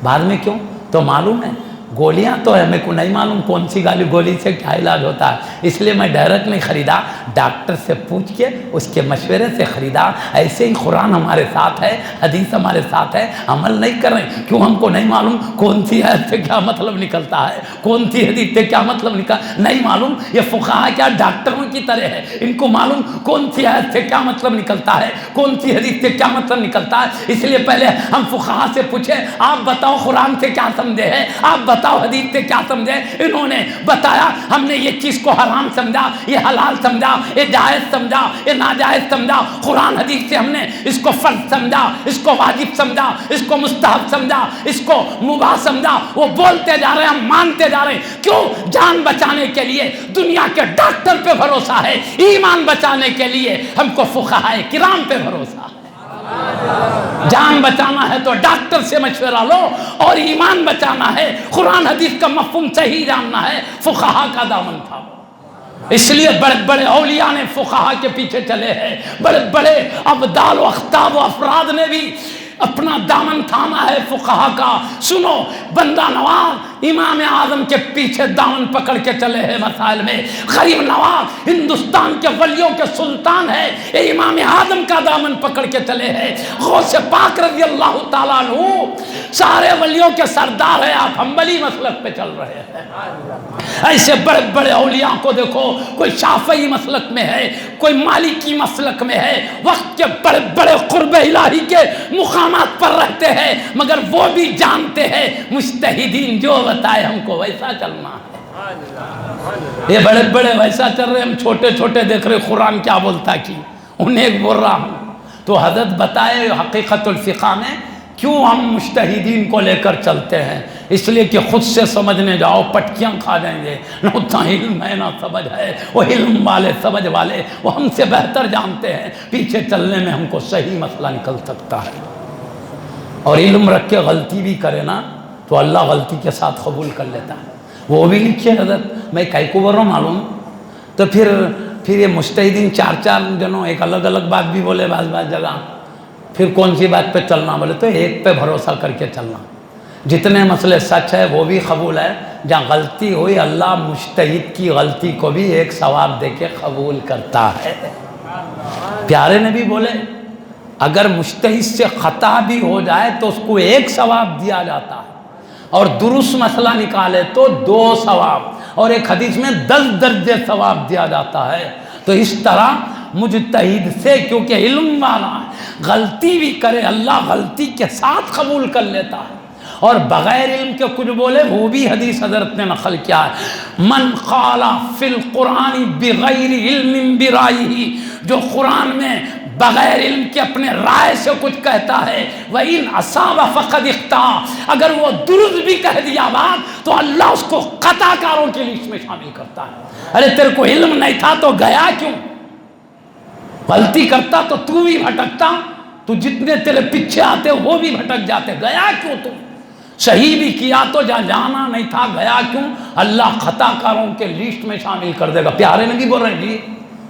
بعد میں کیوں؟ تو معلوم ہے گولیاں تو ہے، میرے کو نہیں معلوم کون سی گولی سے کیا علاج ہوتا ہے، اس لیے میں ڈائریکٹ نہیں خریدا، ڈاکٹر سے پوچھ کے اس کے مشورے سے خریدا۔ ایسے ہی قرآن ہمارے ساتھ ہے، حدیث ہمارے ساتھ ہے، عمل نہیں کر رہے کیوں؟ ہم کو نہیں معلوم کون سی آیت سے کیا مطلب نکلتا ہے، کون سی حدیث سے کیا مطلب نہیں معلوم۔ یہ فقہا کیا ڈاکٹروں کی طرح ہے، ان کو معلوم کون سی آیت سے کیا مطلب نکلتا ہے، کون سی حدیث سے کیا مطلب نکلتا ہے۔ اس لیے پہلے ہم فقہا سے پوچھے آپ بتاؤ قرآن سے کیا سمجھے ہے، آپ بتاؤ حدیث سے کیا سمجھے۔ انہوں نے بتایا ہم نے یہ چیز کو حرام سمجھا، یہ حلال سمجھا، یہ جائز سمجھا، یہ ناجائز سمجھا۔ قرآن حدیث سے ہم نے اس کو فرض سمجھا، اس کو واجب سمجھا، اس کو مستحب سمجھا، اس کو مباح سمجھا۔ وہ بولتے جا رہے ہیں، ہم مانتے جا رہے ہیں۔ کیوں؟ جان بچانے کے لیے دنیا کے ڈاکٹر پہ بھروسہ ہے، ایمان بچانے کے لیے ہم کو فقہاء کرام پہ بھروسہ ہے۔ جان بچانا ہے تو ڈاکٹر سے مشورہ لو، اور ایمان بچانا ہے قرآن حدیث کا مفہوم صحیح جاننا ہے، فقہا کا دامن تھا۔ اس لیے بڑے بڑے اولیاء نے فقہا کے پیچھے چلے ہیں، بڑے بڑے ابدال و اختاب و افراد نے بھی اپنا دامن تھاما ہے فقہا کا۔ سنو، بندہ نواز امام اعظم کے پیچھے دامن پکڑ کے چلے ہیں مسائل میں، غریب نواز ہندوستان کے ولیوں کے سلطان ہے، یہ امام اعظم کا دامن پکڑ کے چلے ہیں۔ غوث پاک رضی اللہ تعالیٰ عنہ سارے ولیوں کے سردار ہیں، آپ حنبلی مسلک پہ چل رہے ہیں۔ ایسے بڑے بڑے اولیاء کو دیکھو، کوئی شافعی مسلک میں ہے، کوئی مالکی مسلک میں ہے، وقت کے بڑے بڑے قرب الہی کے مقام احکامات پر رہتے ہیں مگر وہ بھی جانتے ہیں مجتہدین جو بتائے ہم کو ویسا چلنا ہے۔ یہ بڑے بڑے ویسا چل رہے، ہم چھوٹے چھوٹے دیکھ رہے قرآن کیا بولتا کی، انہیں ایک بول رہا ہوں۔ تو حضرت بتائے حقیقت الفقہ میں کیوں ہم مجتہدین کو لے کر چلتے ہیں، اس لیے کہ خود سے سمجھنے جاؤ پٹکیاں کھا جائیں گے، نہ اتنا علم ہے نہ سمجھ ہے، وہ علم والے سمجھ والے وہ ہم سے بہتر جانتے ہیں، پیچھے چلنے میں ہم کو صحیح مسئلہ نکل سکتا ہے۔ اور علم رکھ کے غلطی بھی کرے نا تو اللہ غلطی کے ساتھ قبول کر لیتا ہے۔ وہ بھی لکھے حضرت، میں کئی کو بول رہا ہوں معلوم، تو پھر یہ مجتہدین چار جنوں ایک الگ الگ بات بھی بولے بعض جگہ، پھر کون سی بات پہ چلنا بولے تو ایک پہ بھروسہ کر کے چلنا۔ جتنے مسئلے سچ ہے وہ بھی قبول ہے، جہاں غلطی ہوئی اللہ مجتہد کی غلطی کو بھی ایک ثواب دے کے قبول کرتا ہے۔ پیارے نے بھی بولے اگر مجتہد سے خطا بھی ہو جائے تو اس کو ایک ثواب دیا جاتا ہے، اور درست مسئلہ نکالے تو 2 ثواب، اور ایک حدیث میں 10 درجے ثواب دیا جاتا ہے۔ تو اس طرح مجتہد سے کیونکہ علم والا ہے، غلطی بھی کرے اللہ غلطی کے ساتھ قبول کر لیتا ہے، اور بغیر علم کے کچھ بولے وہ بھی حدیث حضرت نے نقل کیا ہے، من قال فی القرآن بغیر علم برائیہ، جو قرآن میں بغیر علم کے اپنے رائے سے کچھ کہتا ہے، وَإِنْ أَصَابَ فَقَدْ اخْطَأَ، اگر وہ درست بھی کہہ دیا بات تو اللہ اس کو خطا کاروں کی لسٹ میں شامل کرتا ہے۔ ارے تیرے کو علم نہیں تھا تو گیا کیوں؟ غلطی کرتا تو تو بھی بھٹکتا، تو جتنے تیرے پیچھے آتے وہ بھی بھٹک جاتے، گیا کیوں تو؟ صحیح بھی کیا تو جانا نہیں تھا، گیا کیوں؟ اللہ خطا کاروں کے لسٹ میں شامل کر دے گا۔ پیارے نبی بول رہے ہیں جی،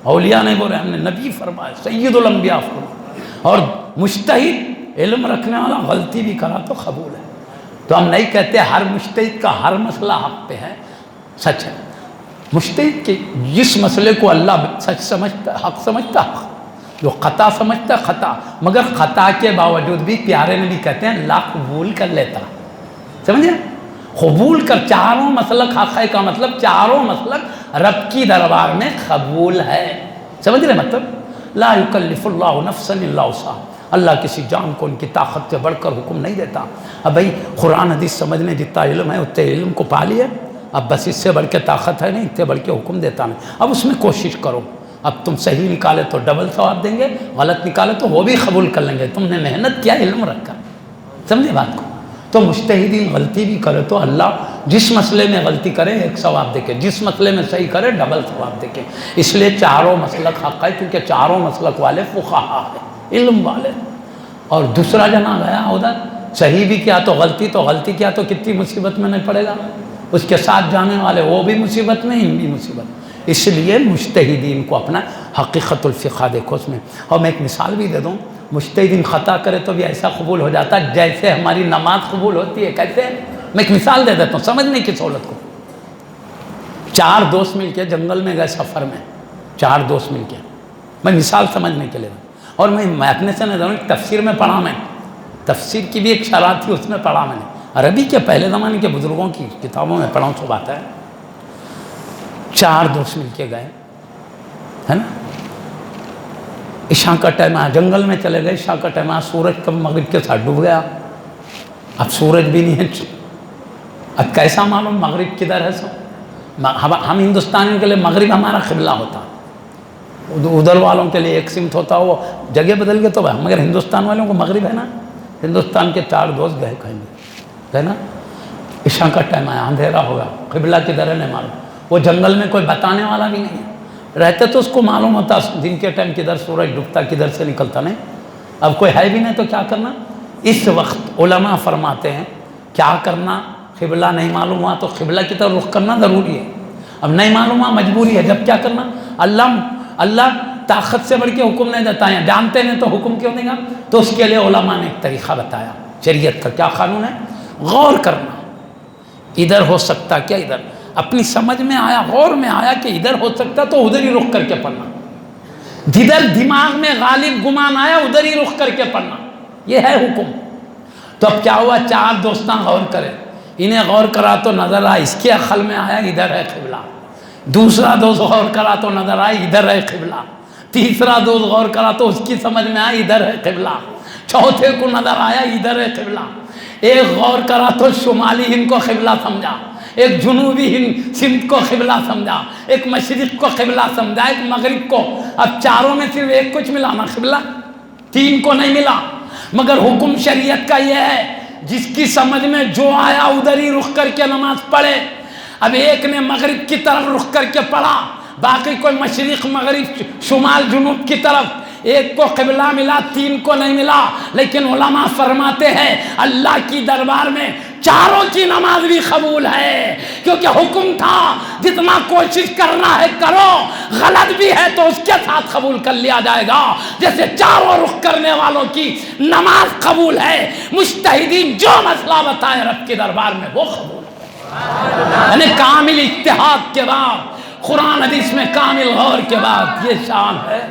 اولیاء نہیں بول رہے، ہم نے نبی فرمایا، سید الانبیاء فرمایا۔ اور مجتہد علم رکھنے والا غلطی بھی کرا تو قبول ہے۔ تو ہم نہیں کہتے ہر مجتہد کا ہر مسئلہ حق پہ ہے، سچ ہے۔ مجتہد کے جس مسئلے کو اللہ سچ سمجھتا حق سمجھتا حق، جو خطا سمجھتا خطا، مگر خطا کے باوجود بھی پیارے نبی کہتے ہیں اللہ قبول کر لیتا، سمجھے؟ قبول کر، چاروں مسلک حق ہے کا مطلب چاروں مسلک رب کی دربار میں قبول ہے، سمجھ رہے مطلب؟ لا یکلف اللہ نفسا الا وسعها، اللہ کسی جان کو ان کی طاقت سے بڑھ کر حکم نہیں دیتا۔ اب بھائی قرآن حدیث سمجھنے جتنا علم ہے اتنے علم کو پا لیے، اب بس اس سے بڑھ کے طاقت ہے نہیں، اتنے بڑھ کے حکم دیتا نہیں، اب اس میں کوشش کرو، اب تم صحیح نکالے تو ڈبل ثواب دیں گے، غلط نکالے تو وہ بھی قبول کر لیں گے، تم نے محنت کیا علم رکھا، سمجھے بات کو؟ تو مجتہدین غلطی بھی کرے تو اللہ جس مسئلے میں غلطی کرے ایک ثواب دے کے، جس مسئلے میں صحیح کرے ڈبل ثواب دے کے۔ اس لیے چاروں مسلک حق ہے، کیونکہ چاروں مسلک والے فقہا ہیں، علم والے۔ اور دوسرا جنا گیا ادھر صحیح بھی کیا تو غلطی کیا تو کتنی مصیبت میں نہیں پڑے گا، اس کے ساتھ جانے والے وہ بھی مصیبت میں، ان بھی مصیبت۔ اس لیے مجتہدین کو اپنا حقیقت الفقہ دیکھو اس میں۔ اور میں ایک مثال بھی دے دوں، مجتہدین خطا کرے تو بھی ایسا قبول ہو جاتا جیسے ہماری نماز قبول ہوتی ہے۔ کیسے؟ میں ایک مثال دے دیتا ہوں سمجھنے کی سہولت کو۔ 4 دوست مل کے جنگل میں گئے سفر میں، 4 دوست مل کے، میں مثال سمجھنے کے لیے، اور میں اپنے سے نہ تفسیر میں پڑھا، میں تفسیر کی بھی ایک شرح تھی اس میں پڑھا میں نے، عربی کے پہلے زمانے کے بزرگوں کی کتابوں میں پڑھا ہوں، سو بات ہے۔ 4 دوست مل کے گئے، ہے نا، عشاء کا ٹائم آیا، جنگل میں چلے گئے، عشاء کا ٹائم آیا، سورج کب مغرب کے ساتھ ڈوب گیا، اب سورج بھی نہیں ہے، اب کیسا معلوم مغرب کدھر ہے؟ ہم ہندوستانیوں کے لیے مغرب ہمارا قبلہ ہوتا، ادھر والوں کے لیے ایک سمت ہوتا، وہ جگہ بدل گئے تو مگر ہندوستان والوں کو مغرب ہے نا۔ ہندوستان کے 4 دوست گئے کہیں گے نا، عشاء کا ٹائم آیا، اندھیرا ہوگا، قبلہ کدھر ہے نہیں معلوم، وہ جنگل میں کوئی بتانے والا بھی نہیں ہے، رہتے تو اس کو معلوم ہوتا دن کے ٹائم کدھر سورج ڈوبتا کدھر سے نکلتا، نہیں اب کوئی ہے بھی نہیں تو کیا کرنا؟ اس وقت علماء فرماتے ہیں کیا کرنا، قبلہ نہیں معلوم ہوا تو قبلہ کی طرف رخ کرنا ضروری ہے، اب نہیں معلوم ہوا مجبوری ہے، جب کیا کرنا؟ اللہ طاقت سے بڑھ کے حکم نہیں دیتا ہے، جانتے نہیں تو حکم کیوں دے گا؟ تو اس کے لیے علماء نے ایک طریقہ بتایا، شریعت کا کیا قانون ہے؟ غور کرنا، ادھر ہو سکتا کیا، ادھر اپنی سمجھ میں آیا، غور میں آیا کہ ادھر ہو سکتا تو ادھر ہی رخ کر کے پڑھنا، جدھر دماغ میں غالب گمان آیا ادھر ہی رخ کر کے پڑھنا، یہ ہے حکم۔ تو اب کیا ہوا، 4 دوستاں غور کرے، انہیں غور کرا تو نظر آیا، اس کے عقل میں آیا ادھر ہے قبلہ، دوسرا دوست غور کرا تو نظر آیا ادھر ہے قبلہ، تیسرا دوست غور کرا تو اس کی سمجھ میں آیا ادھر ہے قبلہ، چوتھے کو نظر آیا ادھر ہے قبلہ، ایک غور کرا تو شمالی ہند کو قبلہ سمجھا، ایک جنوبی ہند سندھ کو قبلہ سمجھا، ایک مشرق کو قبلہ سمجھا، ایک مغرب کو۔ اب چاروں میں صرف ایک کچھ ملا نا قبلہ، تین کو نہیں ملا۔ مگر حکم شریعت کا یہ ہے جس کی سمجھ میں جو آیا ادھر ہی رخ کر کے نماز پڑھے۔ اب ایک نے مغرب کی طرف رخ کر کے پڑھا، باقی کوئی مشرق مغرب شمال جنوب کی طرف، ایک کو قبلہ ملا تین کو نہیں ملا۔ لیکن علماء فرماتے ہیں اللہ کی دربار میں چاروں کی نماز بھی قبول ہے، کیونکہ حکم تھا جتنا کوشش کرنا ہے کرو، غلط بھی ہے تو اس کے ساتھ قبول کر لیا جائے گا۔ جیسے چاروں رخ کرنے والوں کی نماز قبول ہے، مجتہدین جو مسئلہ بتائے رب کے دربار میں وہ قبول ہے۔ یعنی کامل اجتہاد کے بعد، قرآن حدیث میں کامل غور کے بعد یہ شان ہے۔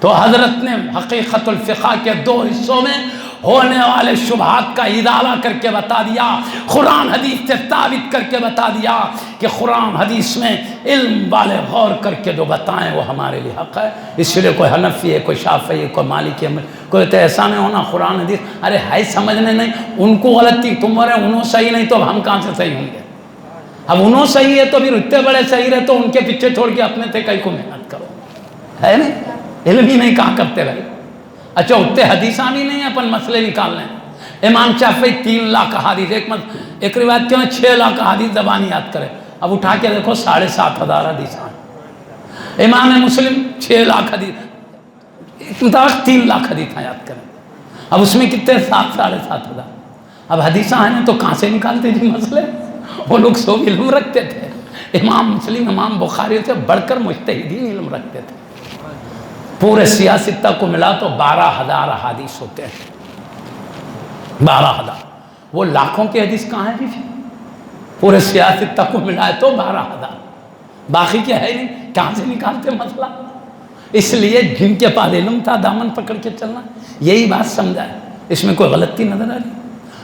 تو حضرت نے حقیقت الفقہ کے دو حصوں میں ہونے والے شبہات کا ادالہ کر کے بتا دیا، قرآن حدیث سے ثابت کر کے بتا دیا کہ قرآن حدیث میں علم والے غور کر کے جو بتائیں وہ ہمارے لیے حق ہے۔ اس لیے کوئی حنفی ہے، کوئی شافعی ہے، کوئی مالکی ہے، کوئی تو ایسا نہیں ہونا قرآن حدیث ارے ہے سمجھنے نہیں، ان کو غلطی تم بولے انہوں صحیح نہیں تو ہم کہاں سے صحیح ہوں گے؟ اب انہوں صحیح ہے تو پھر اتنے بڑے صحیح رہے تو ان کے پیچھے چھوڑ کے اپنے تھے کئی کو محنت کرو، ہے نہیں؟ علم ہی نہیں کہاں کرتے بھائی۔ اچھا اتنے حدیثاں بھی نہیں اپن مسئلے نکال لیں۔ امام شافعی 3 لاکھ احادیث، ایک روایت کیوں 6 لاکھ احادیث زبانی یاد کرے، اب اٹھا کے دیکھو 7,500 حدیثاں۔ امام مسلم 6 لاکھ حدیث، مطابق 3 لاکھ حدیثاں یاد کریں، اب اس میں کتنے 7,500۔ اب حدیثاں ہیں تو کہاں سے نکالتے جی مسئلے؟ وہ لوگ سب علم رکھتے تھے، امام مسلم امام بخاری سے بڑھ کر مجتہدین علم رکھتے تھے۔ پورے سیاستہ کو ملا تو 12,000 احادیث ہوتے ہیں، 12,000۔ وہ لاکھوں کی حدیث کہاں ہے جی؟ پورے سیاستہ کو ملا ہے تو 12,000، باقی کیا ہے نہیں، کہاں سے نکالتے مسئلہ؟ اس لیے جن کے پاس علم تھا دامن پکڑ کے چلنا، یہی بات سمجھا ہے، اس میں کوئی غلطی نظر آ رہی؟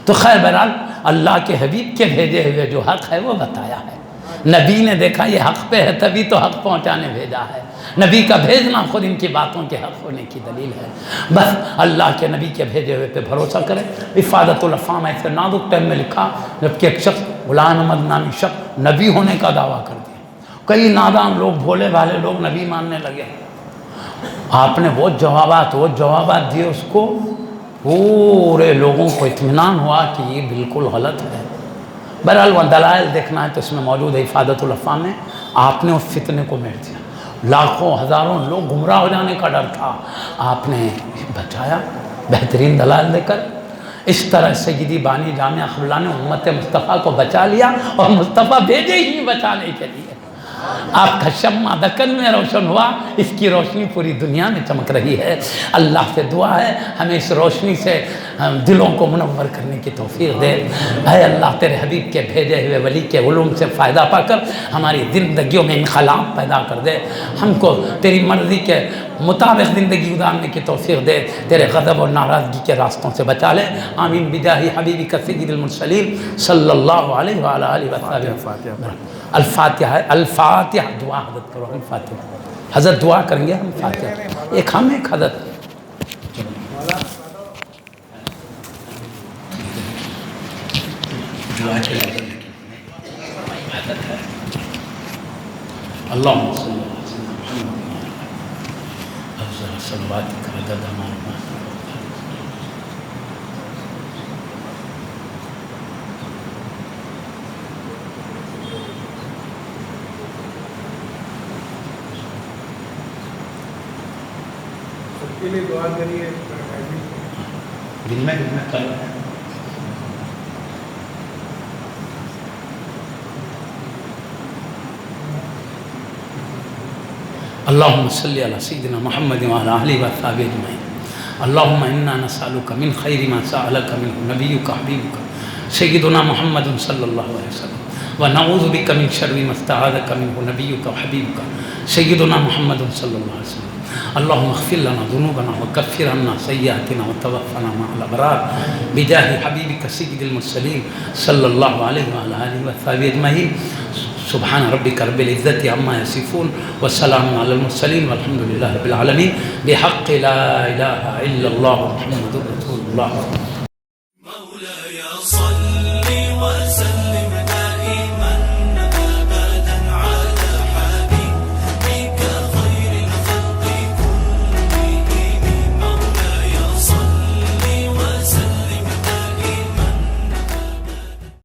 تو خیر بہرحال اللہ کے حبیب کے بھیجے ہوئے جو حق ہے وہ بتایا ہے، نبی نے دیکھا یہ حق پہ ہے تبھی تو حق پہنچانے بھیجا ہے، نبی کا بھیجنا خود ان کی باتوں کے حق ہونے کی دلیل ہے۔ بس اللہ کے نبی کے بھیجے ہوئے پہ بھروسہ کریں۔ افادۃ الافہام ایسے نازک ٹائم میں لکھا جبکہ ایک شخص غلام احمد نامی شخص نبی ہونے کا دعویٰ کر دیا، کئی نادان لوگ بھولے بھالے لوگ نبی ماننے لگے، آپ نے وہ جوابات دیے، اس کو پورے لوگوں کو اطمینان ہوا کہ یہ بالکل غلط ہے۔ بہرحال وہ دلائل دیکھنا ہے تو اس میں موجود ہے افادۃ الافہام میں، آپ نے اس فتنے کو میٹ دیا، لاکھوں ہزاروں لوگ گمراہ ہو جانے کا ڈر تھا، آپ نے بچایا بہترین دلائل دے کر۔ اس طرح سیدی بانی جامعہ خلا نے امت مصطفیٰ کو بچا لیا، اور مصطفیٰ بھیجے ہی بچانے کے لیے۔ آپ کا شمع دکن میں روشن ہوا، اس کی روشنی پوری دنیا میں چمک رہی ہے۔ اللہ سے دعا ہے ہمیں اس روشنی سے دلوں کو منور کرنے کی توفیق دے۔ اے اللہ تیرے حبیب کے بھیجے ہوئے ولی کے علوم سے فائدہ پا کر ہماری زندگیوں میں انقلاب پیدا کر دے، ہم کو تیری مرضی کے مطابق زندگی گزارنے کی توفیق دے، تیرے غضب اور ناراضگی کے راستوں سے بچا لے۔ آمین بجاہ حبیبک سید المرسلین صلی اللہ علیہ وآلہ وسلم۔ الفاتحہ الفاتحہ دعا حضرت کرو، ہم فاتحہ حضرت دعا کریں گے، ہم فاتحہ ایک ہم ایک حضرت۔ اللہم صلی اللہ علیہ وسلم افضل صلواتک عدد ما کے لیے دعا کریے، دن میں کر اللہم صلی علی سیدنا محمد وعلی آلہ وصحبہ اجمعین۔ اللہم انا نسألک من خیر ما سألک منہ نبیک حبیبک سیدنا محمد صلی اللہ علیہ وسلم، ونعوذ بک من شر ما استعاذک منہ نبیک حبیبک سیدنا محمد صلی اللہ علیہ وسلم۔ اللہم اغفر لنا ذنوبنا وکفر عنا سیئاتنا وتوفنا مع الابرار بجاہ حبیبک سید المرسلین صلی اللہ علیہ وآلہ وصحبہ اجمعین۔ سبحان ربک رب العزت عما یصفون والسلام علی المرسلین والحمد للہ رب العالمین بحق لا الہ الا اللہ محمد رسول اللہ.